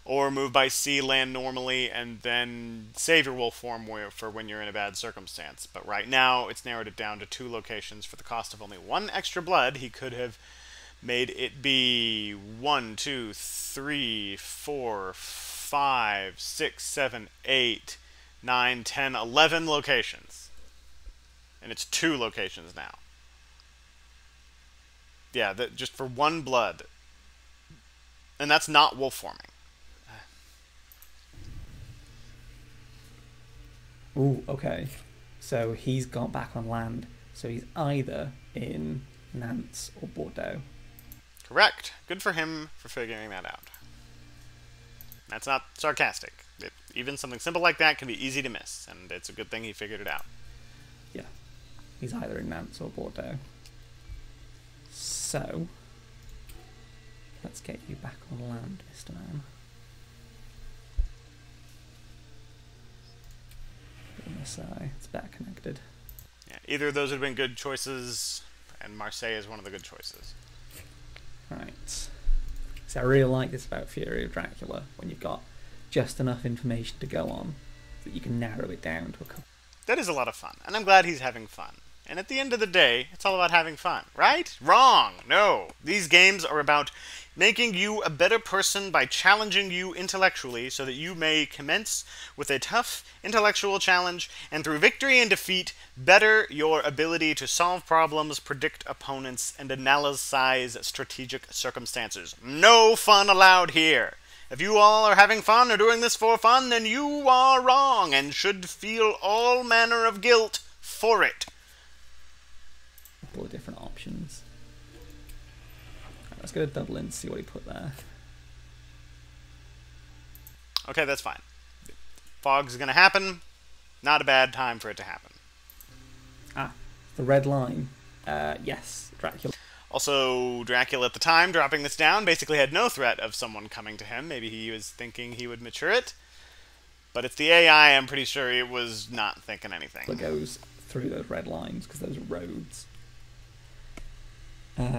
or move by sea, land normally, and then save your wolf form for when you're in a bad circumstance. But right now, it's narrowed it down to 2 locations for the cost of only 1 extra blood. He could have made it be 1, 2, 3, 4, 5, 6, 7, 8, 9, 10, 11 locations. And it's 2 locations now. Yeah, just for 1 blood. And that's not wolf forming. Ooh, okay. So he's got back on land. So he's either in Nantes or Bordeaux. Correct. Good for him for figuring that out. That's not sarcastic. Even something simple like that can be easy to miss, and it's a good thing he figured it out. Yeah. He's either in Nantes or Bordeaux. So, let's get you back on land, Mr. Man. It's better connected. Yeah, either of those would have been good choices, and Marseille is one of the good choices. routes. So I really like this about Fury of Dracula, when you've got just enough information to go on that you can narrow it down to a couple. That is a lot of fun, and I'm glad he's having fun. And at the end of the day, it's all about having fun, right? Wrong! No. These games are about making you a better person by challenging you intellectually so that you may commence with a tough intellectual challenge and through victory and defeat better your ability to solve problems, predict opponents, and analyze strategic circumstances. No fun allowed here. If you all are having fun or doing this for fun, then you are wrong and should feel all manner of guilt for it. A couple of different options. Right, let's go to Dublin and see what he put there. Okay, that's fine. Fog's going to happen. Not a bad time for it to happen. Ah, the red line. Yes, Dracula. Also, Dracula at the time, dropping this down, basically had no threat of someone coming to him. Maybe he was thinking he would mature it. But it's the AI, I'm pretty sure it was not thinking anything. It goes through those red lines, because those are roads.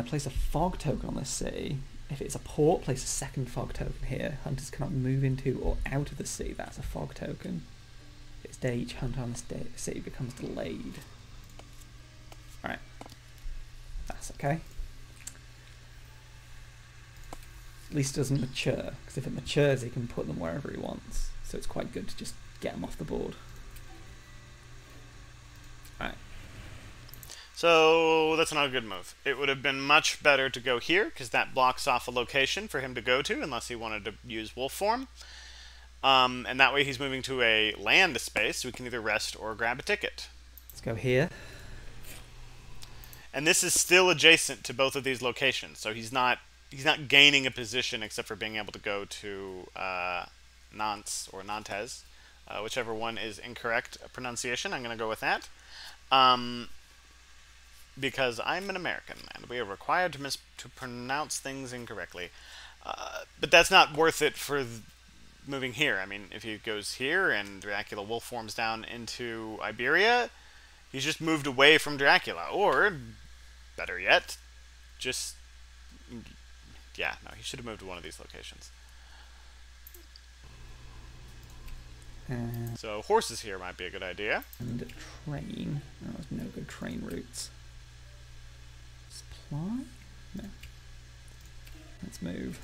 Place a fog token on this city. If it's a port, place a second fog token here. Hunters cannot move into or out of the city. That's a fog token. If it's day, each hunt on the city becomes delayed. Alright. That's okay. At least it doesn't mature, because if it matures he can put them wherever he wants. So it's quite good to just get them off the board. Alright. So that's not a good move. It would have been much better to go here, because that blocks off a location for him to go to, unless he wanted to use wolf form. And that way he's moving to a land space, so we can either rest or grab a ticket. Let's go here. And this is still adjacent to both of these locations, so he's not gaining a position except for being able to go to Nantes or Nantes, whichever one is incorrect pronunciation. I'm going to go with that. Because I'm an American, and we are required to pronounce things incorrectly. But that's not worth it for moving here. I mean, if he goes here and Dracula wolf forms down into Iberia, he's just moved away from Dracula. Or, better yet, just... Yeah, no, he should have moved to one of these locations. So horses here might be a good idea. And a train. Oh, there's no good train routes. Supply? No. Let's move.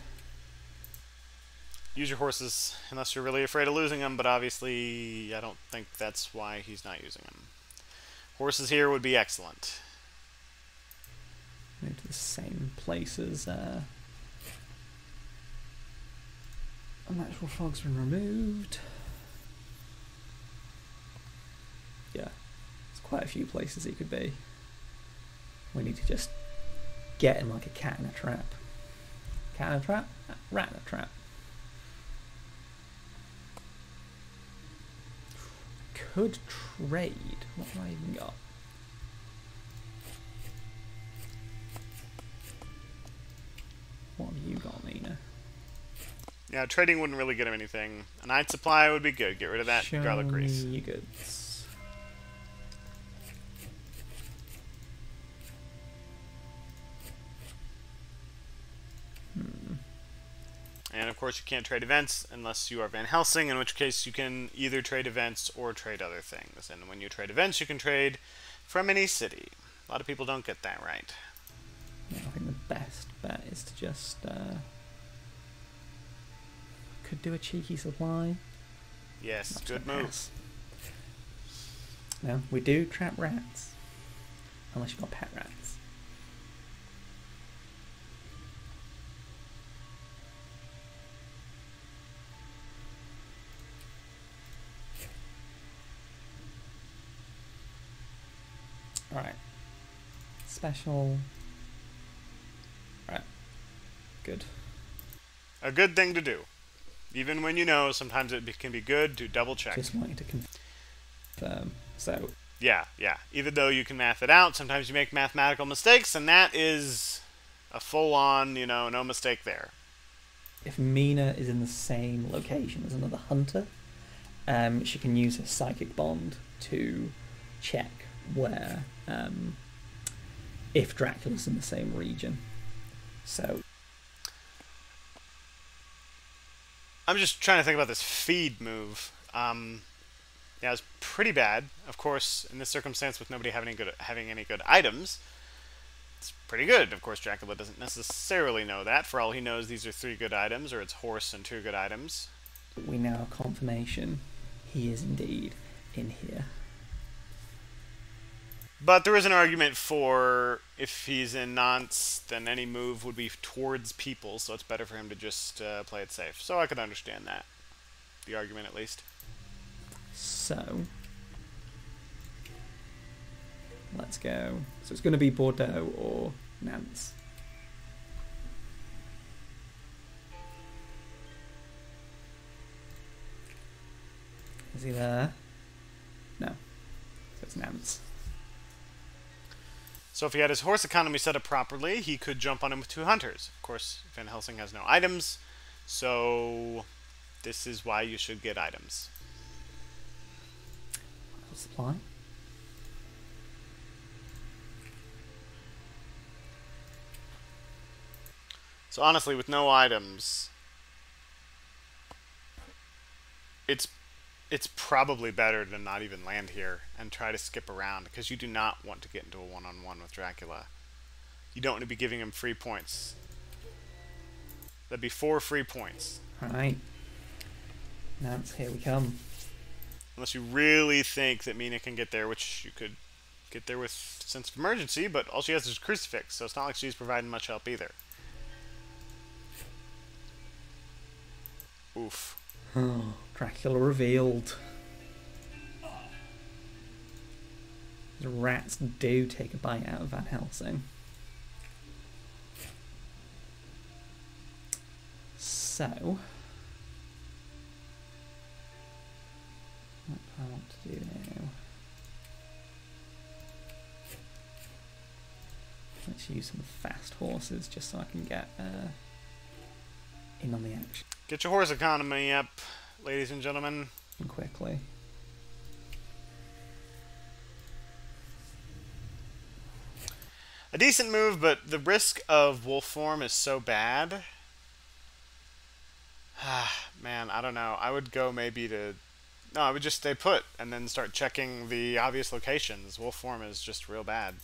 Use your horses unless you're really afraid of losing them, but obviously I don't think that's why he's not using them. Horses here would be excellent. Move to the same places. Unnatural fog's been removed. Yeah, there's quite a few places he could be. We need to just get him like a cat in a trap. Cat in a trap? Rat in a trap. Could trade. What have I even got? What have you got, Mina? Yeah, trading wouldn't really get him anything. A night supply would be good. Get rid of that garlic grease. Show me your goods. And of course you can't trade events unless you are Van Helsing, in which case you can either trade events or trade other things. And when you trade events, you can trade from any city. A lot of people don't get that right. Yeah, I think the best bet is to just could do a cheeky supply. Yes, Not good so move. pass. No, we do trap rats. Unless you've got pet rats. Alright. Special. Alright. Good. A good thing to do. Even when you know, sometimes it can be good to double check. Just wanting to confirm. So. Yeah. Even though you can math it out, sometimes you make mathematical mistakes, and that is a full-on, no mistake there. If Mina is in the same location as another hunter, she can use her psychic bond to check where, if Dracula's in the same region. So, I'm just trying to think about this feed move. Yeah, it's pretty bad. Of course, in this circumstance, with nobody having any good items, it's pretty good. Of course, Dracula doesn't necessarily know that. For all he knows, these are 3 good items, or it's horse and 2 good items. We now have confirmation he is indeed in here. But there is an argument for if he's in Nantes, then any move would be towards people, so it's better for him to just play it safe. So I could understand that. The argument, at least. So, let's go. So it's going to be Bordeaux or Nantes. Is he there? No. So it's Nantes. So if he had his horse economy set up properly, he could jump on him with 2 hunters. Of course, Van Helsing has no items, so this is why you should get items. Supply. So honestly, with no items, it's probably better to not even land here and try to skip around, because you do not want to get into a one-on-one with Dracula. You don't want to be giving him free points. That'd be 4 free points. Alright. Nantes, here we come. Unless you really think that Mina can get there, which you could get there with Sense of Emergency, but all she has is Crucifix, so it's not like she's providing much help either. Oof. Oh, Dracula revealed. The rats do take a bite out of Van Helsing. So, what do I want to do now? Let's use some fast horses just so I can get in on the action. Get your horse economy up, ladies and gentlemen. Quickly. A decent move, but the risk of wolf form is so bad. Man, I don't know. I would go maybe to... No, I would just stay put and then start checking the obvious locations. Wolf form is just real bad.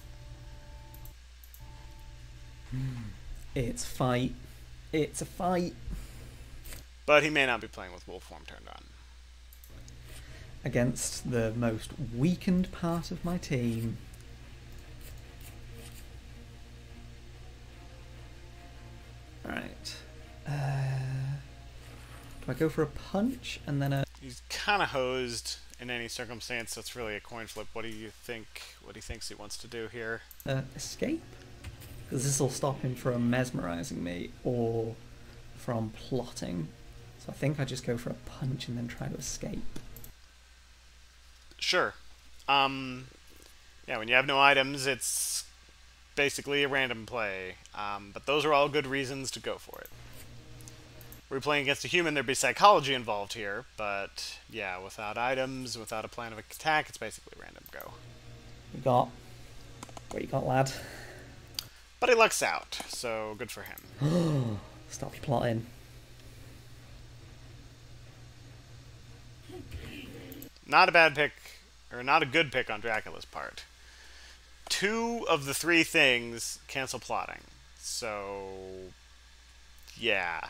It's fight. It's a fight. But he may not be playing with wolf form turned on. Against the most weakened part of my team. Alright. Do I go for a punch and then a... He's kind of hosed in any circumstance, so it's really a coin flip. What do you think? What he thinks he wants to do here? Escape? Because this will stop him from mesmerizing me or from plotting. So I think I just go for a punch and then try to escape. Sure. Yeah, when you have no items, it's basically a random play. But those are all good reasons to go for it. Were we playing against a human, there'd be psychology involved here. But yeah, without items, without a plan of attack, it's basically random go. You got... What you got, lad? But he lucks out, so good for him. Stop plotting. Not a bad pick, or not a good pick on Dracula's part. 2 of the 3 things cancel plotting. So, yeah.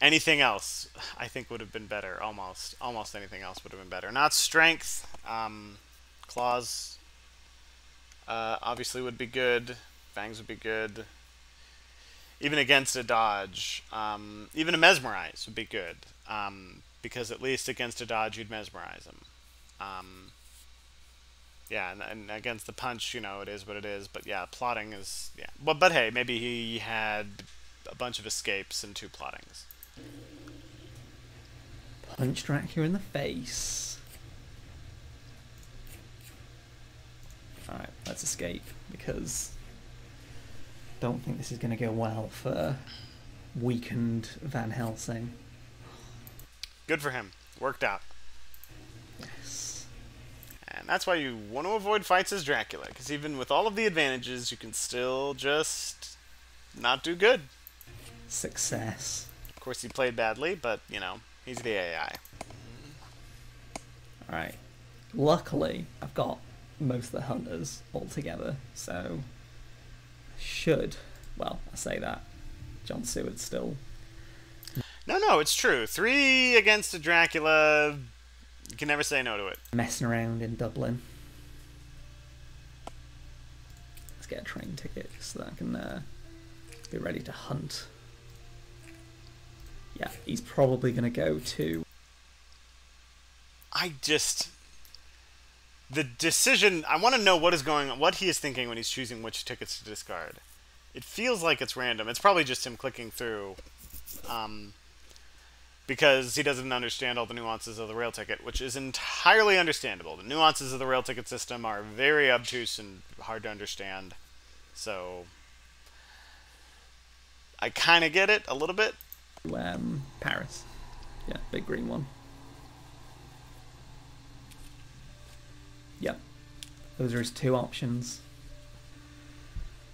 Anything else, I think, would have been better. Almost anything else would have been better. Not strength. Claws, obviously, would be good. Fangs would be good. Even against a dodge. Even a mesmerize would be good. Because at least against a dodge, you'd mesmerize him. Yeah, and against the punch, you know, it is what it is. But yeah, plotting is... Yeah. But hey, maybe he had a bunch of escapes and 2 plottings. Punch Dracula in the face. Alright, let's escape, because I don't think this is going to go well for weakened Van Helsing. Good for him. Worked out. Yes. And that's why you want to avoid fights as Dracula, because even with all of the advantages, you can still just not do good. Success. Of course, he played badly, but, you know, he's the AI. Alright. Luckily, I've got most of the hunters all together, so should, well, I say that, John Seward's still... No, it's true. 3 against a Dracula, you can never say no to it. Messing around in Dublin. Let's get a train ticket so that I can be ready to hunt. Yeah, he's probably going to go to... The decision... I want to know what is going on, what he is thinking when he's choosing which tickets to discard. It feels like it's random. It's probably just him clicking through, because he doesn't understand all the nuances of the rail ticket, which is entirely understandable. The nuances of the rail ticket system are very obtuse and hard to understand. So, I kind of get it, a little bit. Paris. Yeah, big green one. Yep. Those are his 2 options.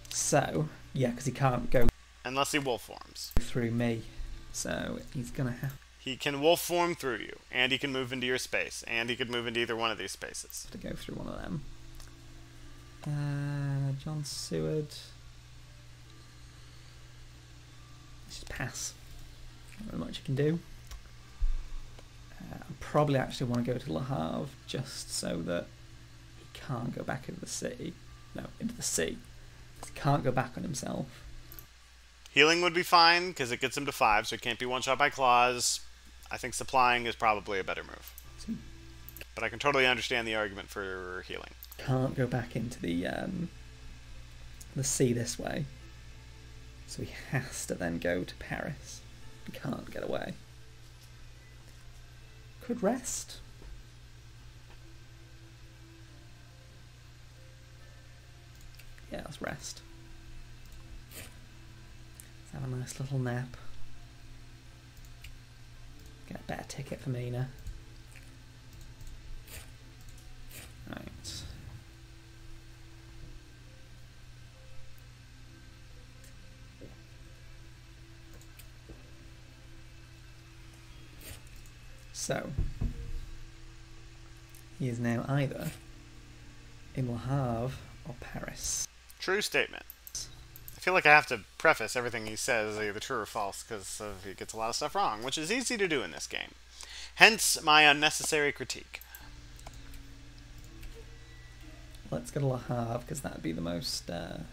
So, yeah, because he can't go... Unless he wolf forms. ...through me. So, he's going to have... He can wolf form through you, and he can move into your space, and he could move into either one of these spaces. ...to go through one of them. John Seward... Let's just pass. Not very much you can do. I probably actually want to go to Le Havre just so that he can't go back into the city. No, into the sea. He can't go back on himself. Healing would be fine, because it gets him to 5, so he can't be one-shot by claws. I think supplying is probably a better move. But I can totally understand the argument for healing. Can't go back into the sea this way. So he has to then go to Paris. He can't get away. Could rest. Yeah, let's rest. Let's have a nice little nap. Get a better ticket for Mina. Right. So, he is now either in Le Havre or Paris. True statement. I feel like I have to preface everything he says either true or false, because he gets a lot of stuff wrong, which is easy to do in this game. Hence my unnecessary critique. Let's go to Le Havre, because that would be the most... Actually,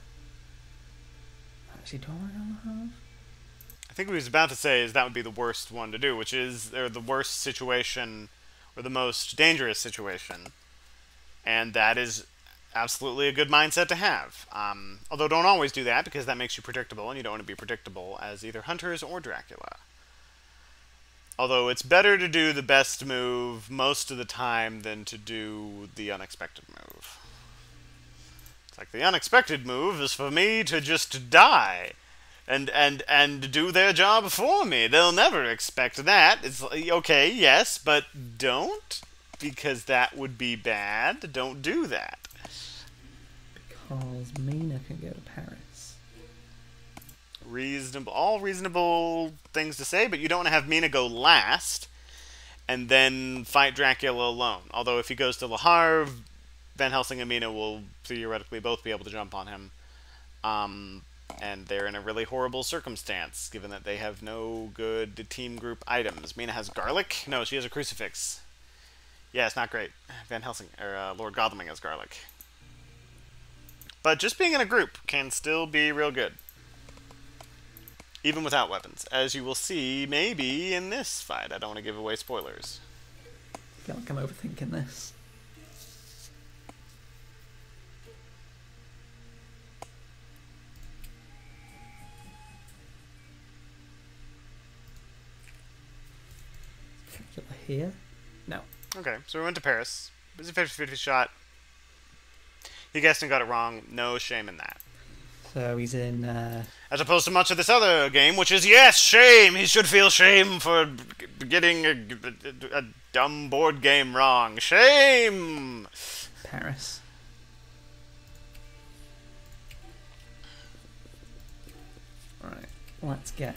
do I want to go to Le Havre? I think what he was about to say is that would be the worst one to do, which is the worst situation, or the most dangerous situation. And that is absolutely a good mindset to have. Although don't always do that, because that makes you predictable, and you don't want to be predictable as either hunters or Dracula. Although it's better to do the best move most of the time than to do the unexpected move. It's like, the unexpected move is for me to just die. And do their job for me. They'll never expect that. It's okay, yes, but don't, because that would be bad. Don't do that. Because Mina can go to Paris. Reasonable, all reasonable things to say, but you don't want to have Mina go last and then fight Dracula alone. Although if he goes to Le Havre, Van Helsing and Mina will theoretically both be able to jump on him. And they're in a really horrible circumstance, given that they have no good team group items. Mina has garlic? No, she has a crucifix. Yeah, it's not great. Van Helsing, or Lord Godalming has garlic. But just being in a group can still be real good. Even without weapons. As you will see, maybe in this fight. I don't want to give away spoilers. I feel like I'm overthinking this. Here? No. Okay, so we went to Paris. It was a 50-50 shot. He guessed and got it wrong. No shame in that. So he's in... As opposed to much of this other game, which is, yes, shame! He should feel shame for getting a dumb board game wrong. Shame! Paris. Alright, let's get...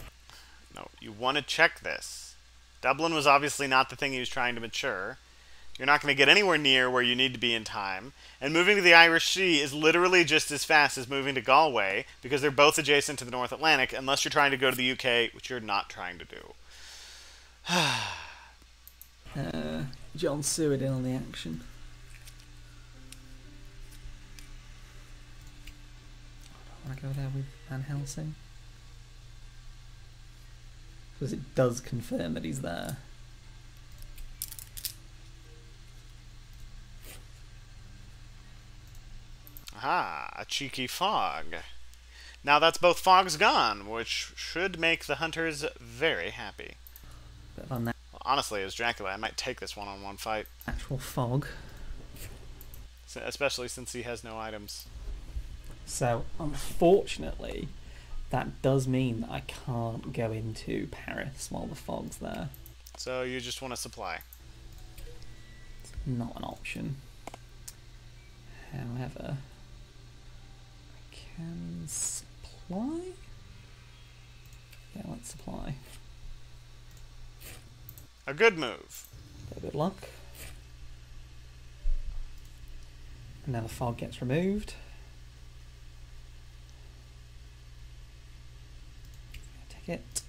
No, you want to check this. Dublin was obviously not the thing he was trying to mature. You're not going to get anywhere near where you need to be in time. And moving to the Irish Sea is literally just as fast as moving to Galway, because they're both adjacent to the North Atlantic, unless you're trying to go to the UK, which you're not trying to do. John Seward in on the action. I want to go there with Van Helsing, because it does confirm that he's there. Aha, a cheeky fog. Now that's both fogs gone, which should make the hunters very happy. But on that Honestly, as Dracula, I might take this one-on-one fight. actual fog. Especially since he has no items. So, unfortunately, that does mean that I can't go into Paris while the fog's there. So you just want to supply. It's not an option. However, I can supply? Yeah, let's supply. A good move. Good luck. And now the fog gets removed. Ticket.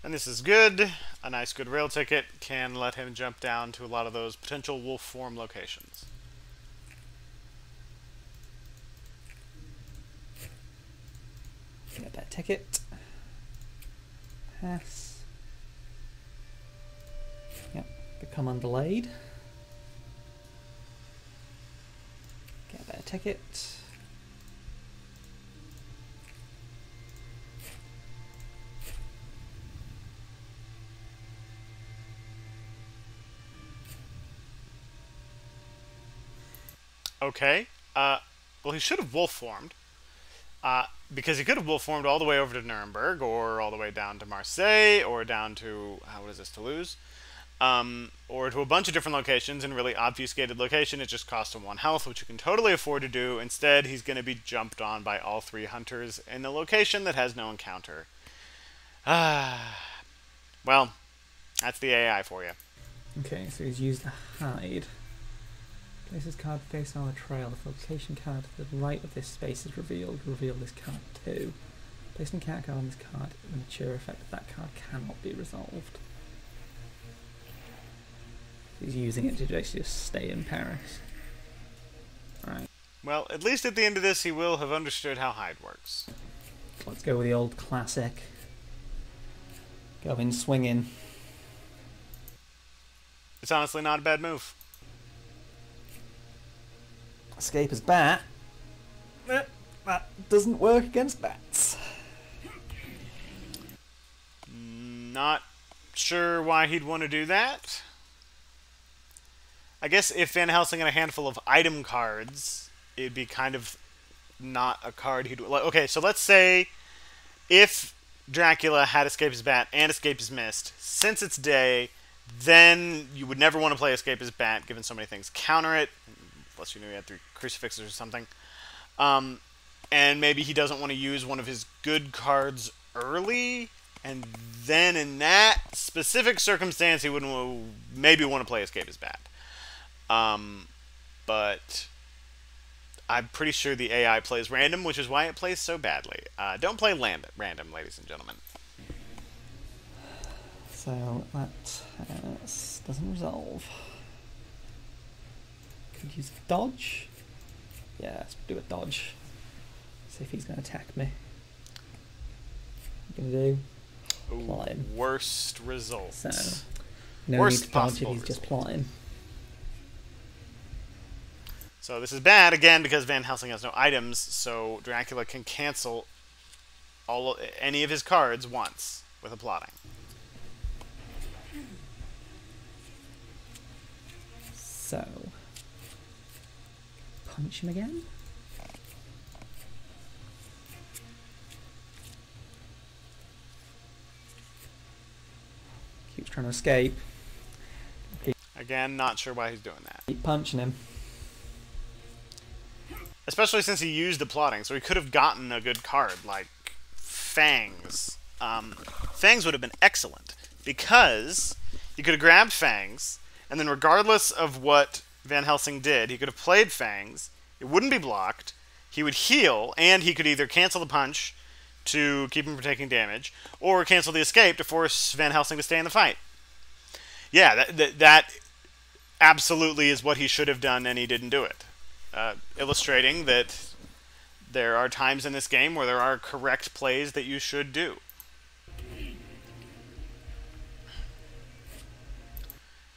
And this is good. A nice good rail ticket can let him jump down to a lot of those potential wolf form locations. Get that ticket. Pass. Yep, become undelayed. Get that ticket. Okay. Well, he should have wolf formed. Because he could have wolf formed all the way over to Nuremberg, or all the way down to Marseille, or down to, what is this, Toulouse? Or to a bunch of different locations, in really obfuscated location. It just costs him 1 health, which you can totally afford to do. Instead, he's going to be jumped on by all 3 hunters in a location that has no encounter. Well, that's the AI for you. Okay, so he's used the hide. Place this card face on the trail. If the location card to the right of this space is revealed, reveal this card too. Placing a card on this card, the mature effect of that card cannot be resolved. He's using it to actually just stay in Paris. Alright. Well, at least at the end of this, he will have understood how hide works. Let's go with the old classic. Go in swinging. It's honestly not a bad move. Escape as bat. That doesn't work against bats. Not sure why he'd want to do that. I guess if Van Helsing had a handful of item cards, it'd be kind of not a card he'd... Okay, so let's say if Dracula had Escape as Bat and Escape as Mist, since it's day, then you would never want to play Escape as Bat, given so many things counter it, unless you knew he had 3 crucifixes or something. And maybe he doesn't want to use one of his good cards early, and then in that specific circumstance, he wouldn't maybe want to play Escape as Bat. But I'm pretty sure the AI plays random, which is why it plays so badly. Don't play random, ladies and gentlemen. So that doesn't resolve. Could use dodge. Yeah, let's do a dodge. See if he's going to attack me. What are you going to do? Plotting. Worst results. So, no Worst need to dodge if possible he's just result. plotting. So this is bad, again, because Van Helsing has no items, so Dracula can cancel any of his cards once with a plotting. So, punch him again? Keeps trying to escape. Again, not sure why he's doing that. Keep punching him. Especially since he used the plotting, so he could have gotten a good card, like Fangs. Fangs would have been excellent, because you could have grabbed Fangs, and then regardless of what Van Helsing did, he could have played Fangs, it wouldn't be blocked, he would heal, and he could either cancel the punch to keep him from taking damage, or cancel the escape to force Van Helsing to stay in the fight. Yeah, that absolutely is what he should have done, and he didn't do it. Illustrating that there are times in this game where there are correct plays that you should do.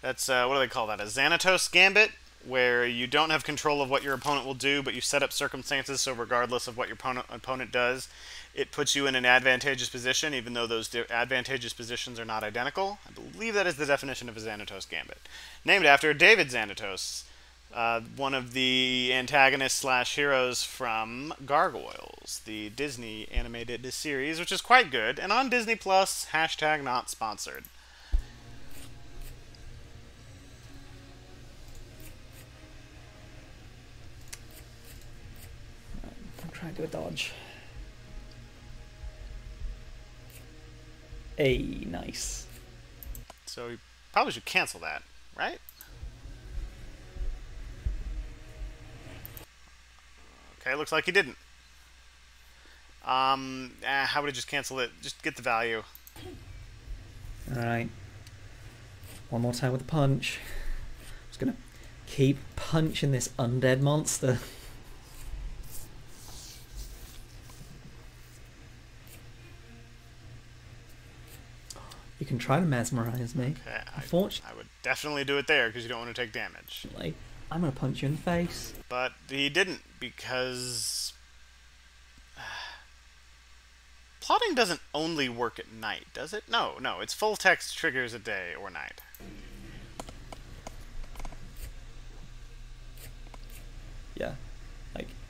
That's, what do they call that? A Xanatos Gambit, where you don't have control of what your opponent will do, but you set up circumstances so regardless of what your opponent does, it puts you in an advantageous position, even though those advantageous positions are not identical. I believe that is the definition of a Xanatos Gambit. Named after David Xanatos, one of the antagonists/heroes from Gargoyles, the Disney animated series, which is quite good, and on Disney Plus, hashtag not sponsored. I'm trying to do a dodge. Hey, nice. So you probably should cancel that, right? Okay, looks like he didn't. How would he just cancel it? Just get the value. Alright. One more time with the punch. Just gonna keep punching this undead monster. You can try to mesmerize me. Okay, Unfortunately, I would definitely do it there because you don't want to take damage. I'm gonna punch you in the face. But he didn't, because plotting doesn't only work at night, does it? No, it's full text triggers at day or night. Yeah,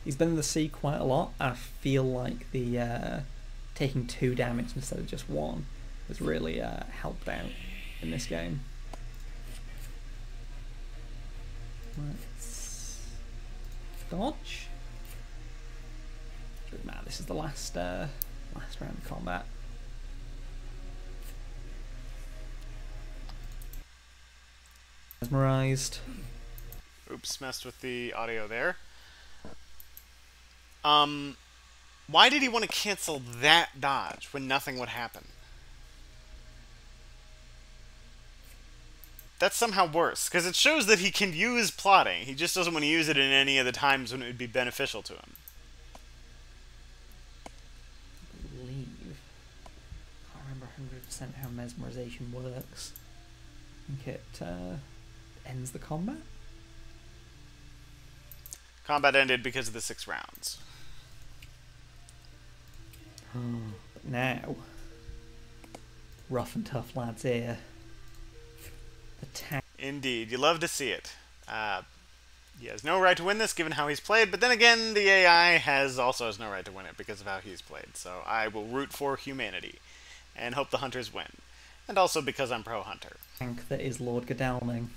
he's been in the sea quite a lot. I feel like the taking 2 damage instead of just 1 has really helped out in this game. Let's dodge. Doesn't matter. This is the last round of combat. Mesmerized. Oops, messed with the audio there. Why did he want to cancel that dodge when nothing would happen? That's somehow worse, because it shows that he can use plotting. He just doesn't want to use it in any of the times when it would be beneficial to him. I believe. I can't remember 100% how mesmerization works. I think it ends the combat. Combat ended because of the 6 rounds. But now, rough and tough lads here. Indeed, you love to see it. He has no right to win this given how he's played, but then again, the AI also has no right to win it because of how he's played. So I will root for humanity and hope the hunters win. And also because I'm pro-hunter. Tank that is Lord Godalming.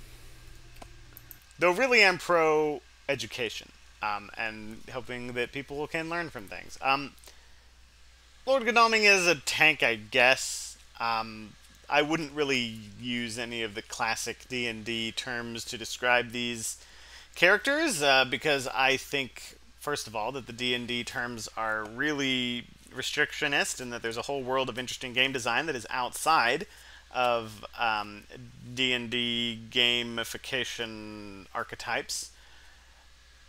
Though really I'm pro-education, and hoping that people can learn from things. Lord Godalming is a tank, I guess. I wouldn't really use any of the classic D&D terms to describe these characters, because I think, first of all, that the D&D terms are really restrictionist, and that there's a whole world of interesting game design that is outside of D&D gamification archetypes.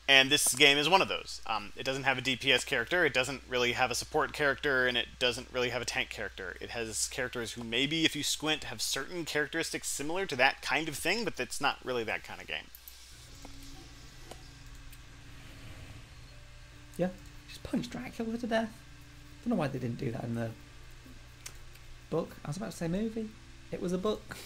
And this game is one of those. It doesn't have a DPS character, it doesn't really have a support character, and it doesn't really have a tank character. It has characters who maybe, if you squint, have certain characteristics similar to that kind of thing, but it's not really that kind of game. Yeah, just punch Dracula to death. Don't know why they didn't do that in the book. I was about to say movie. It was a book.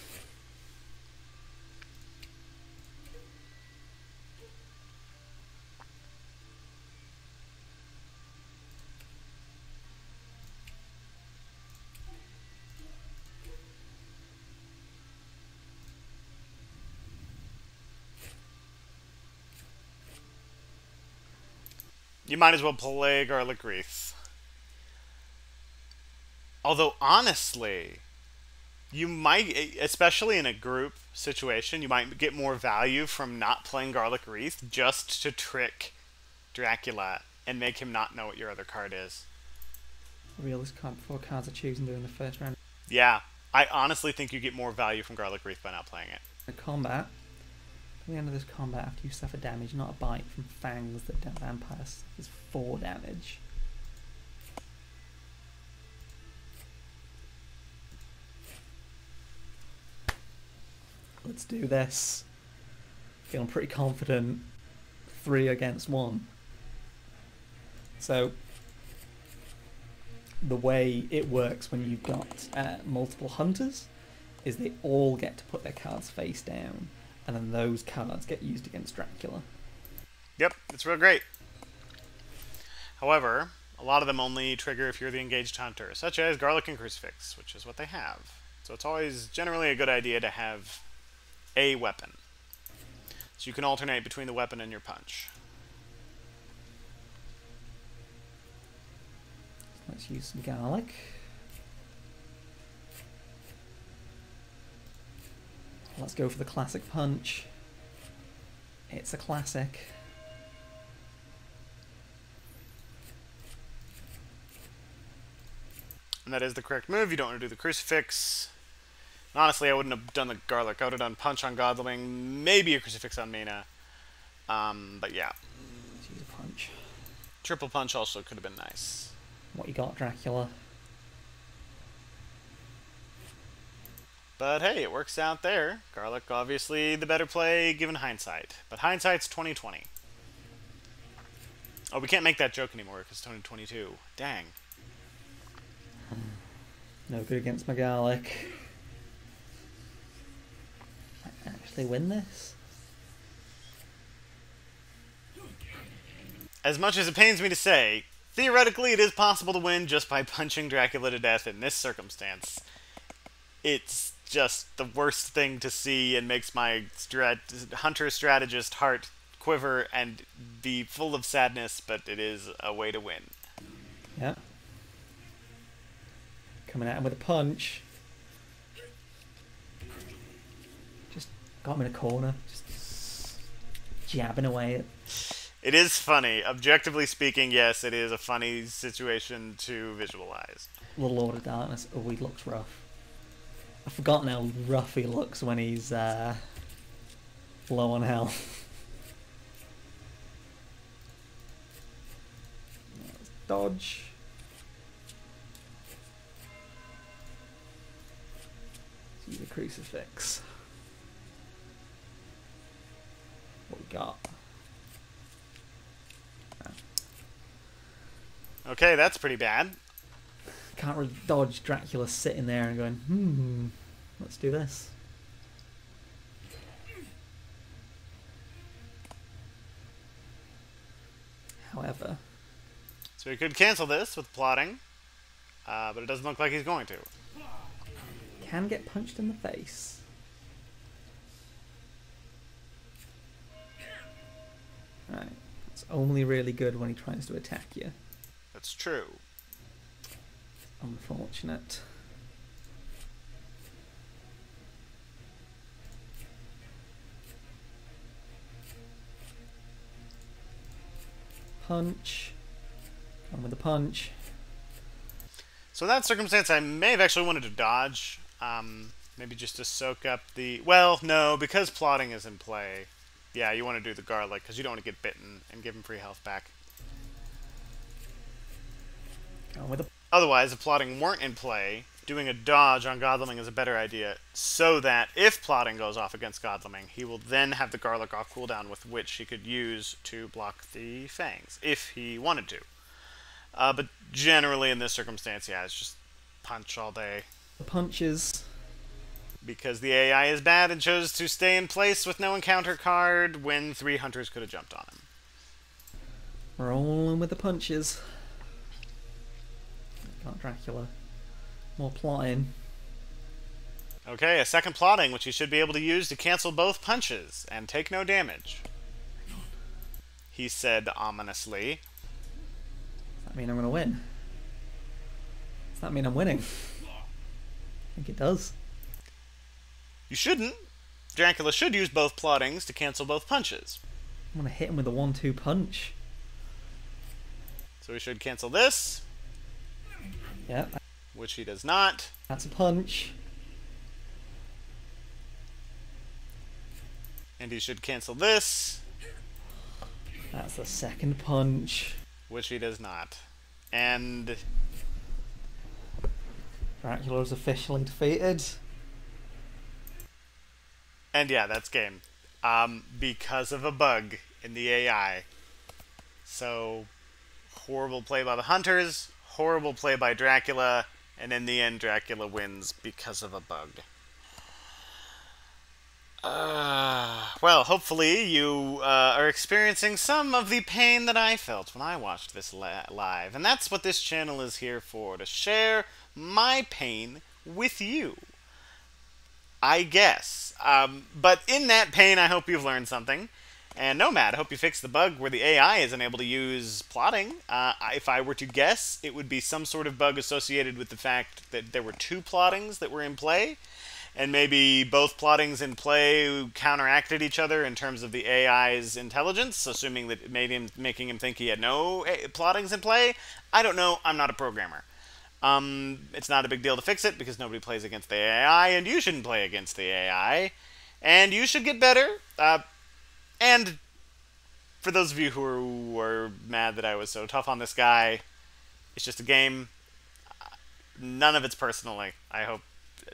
You might as well play Garlic Wreath. Although, honestly, you might, especially in a group situation, you might get more value from not playing Garlic Wreath just to trick Dracula and make him not know what your other card is. Reveal this card before cards are chosen during the first round. Yeah, I honestly think you get more value from Garlic Wreath by not playing it. The combat. At the end of this combat, after you suffer damage, not a bite from fangs that vampires, is 4 damage. Let's do this. Feeling pretty confident. 3 against 1. So, the way it works when you've got multiple hunters is they all get to put their cards face down, and then those cards get used against Dracula. Yep, it's real great. However, a lot of them only trigger if you're the engaged hunter, such as Garlic and Crucifix, which is what they have. So it's always generally a good idea to have a weapon. So you can alternate between the weapon and your punch. Let's use some garlic. Let's go for the classic punch. It's a classic. And that is the correct move. You don't want to do the Crucifix. Honestly, I wouldn't have done the Garlic. I would have done Punch on Godling, maybe a Crucifix on Mina. But yeah. Let's use a punch. Triple Punch also could have been nice. What you got, Dracula? But hey, it works out there. Garlic, obviously, the better play given hindsight. But hindsight's 20/20. Oh, we can't make that joke anymore because 2022. Dang. No good against my garlic. I actually win this? As much as it pains me to say, theoretically it is possible to win just by punching Dracula to death in this circumstance. It's just the worst thing to see and makes my hunter strategist heart quiver and be full of sadness, but it is a way to win. Yeah. Coming at him with a punch. Just got him in a corner. Just jabbing away at... It is funny. Objectively speaking, yes, it is a funny situation to visualize. Little Lord of Darkness. Oh, he looks rough. I've forgotten how rough he looks when he's low on health. Let's dodge. See the Crucifix. What we got? Okay, that's pretty bad. Can't really dodge Dracula sitting there and going, let's do this. However... So he could cancel this with plotting, but it doesn't look like he's going to. Can get punched in the face. Right. It's only really good when he tries to attack you. That's true. Unfortunate. Punch. Come with a punch. So in that circumstance, I may have actually wanted to dodge. Maybe just to soak up the... Well, no, because plotting is in play. Yeah, you want to do the garlic, because you don't want to get bitten and give him free health back. Come with a... Otherwise, if plotting weren't in play, doing a dodge on Godleming is a better idea, so that if plotting goes off against Godleming, he will then have the garlic off cooldown with which he could use to block the fangs, if he wanted to. But generally in this circumstance, yeah, it's just punch all day. The punches. Because the AI is bad and chose to stay in place with no encounter card when 3 hunters could have jumped on him. Rolling with the punches. Got Dracula. More plotting. Okay, a second plotting, which he should be able to use to cancel both punches and take no damage. He said ominously. Does that mean I'm going to win? Does that mean I'm winning? I think it does. You shouldn't. Dracula should use both plottings to cancel both punches. I'm going to hit him with a 1-2 punch. So he should cancel this. Yeah. Which he does not. That's a punch. And he should cancel this. That's the second punch. Which he does not. And Dracula is officially defeated. And yeah, that's game. Because of a bug in the AI. So, horrible play by the hunters, horrible play by Dracula, and in the end, Dracula wins because of a bug. Well, hopefully you are experiencing some of the pain that I felt when I watched this live. And that's what this channel is here for, to share my pain with you. I guess. But in that pain, I hope you've learned something. And Nomad, I hope you fixed the bug where the AI isn't able to use plotting. If I were to guess, it would be some sort of bug associated with the fact that there were two plottings that were in play. And maybe both plottings in play counteracted each other in terms of the AI's intelligence, assuming that it made making him think he had no plottings in play. I don't know. I'm not a programmer. It's not a big deal to fix it because nobody plays against the AI, and you shouldn't play against the AI. And you should get better. And for those of you who are mad that I was so tough on this guy, it's just a game. None of it's personally.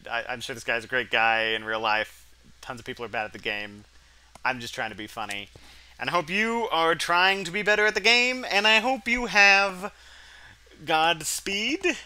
I'm sure this guy's a great guy in real life. Tons of people are bad at the game. I'm just trying to be funny. And I hope you are trying to be better at the game, and I hope you have Godspeed.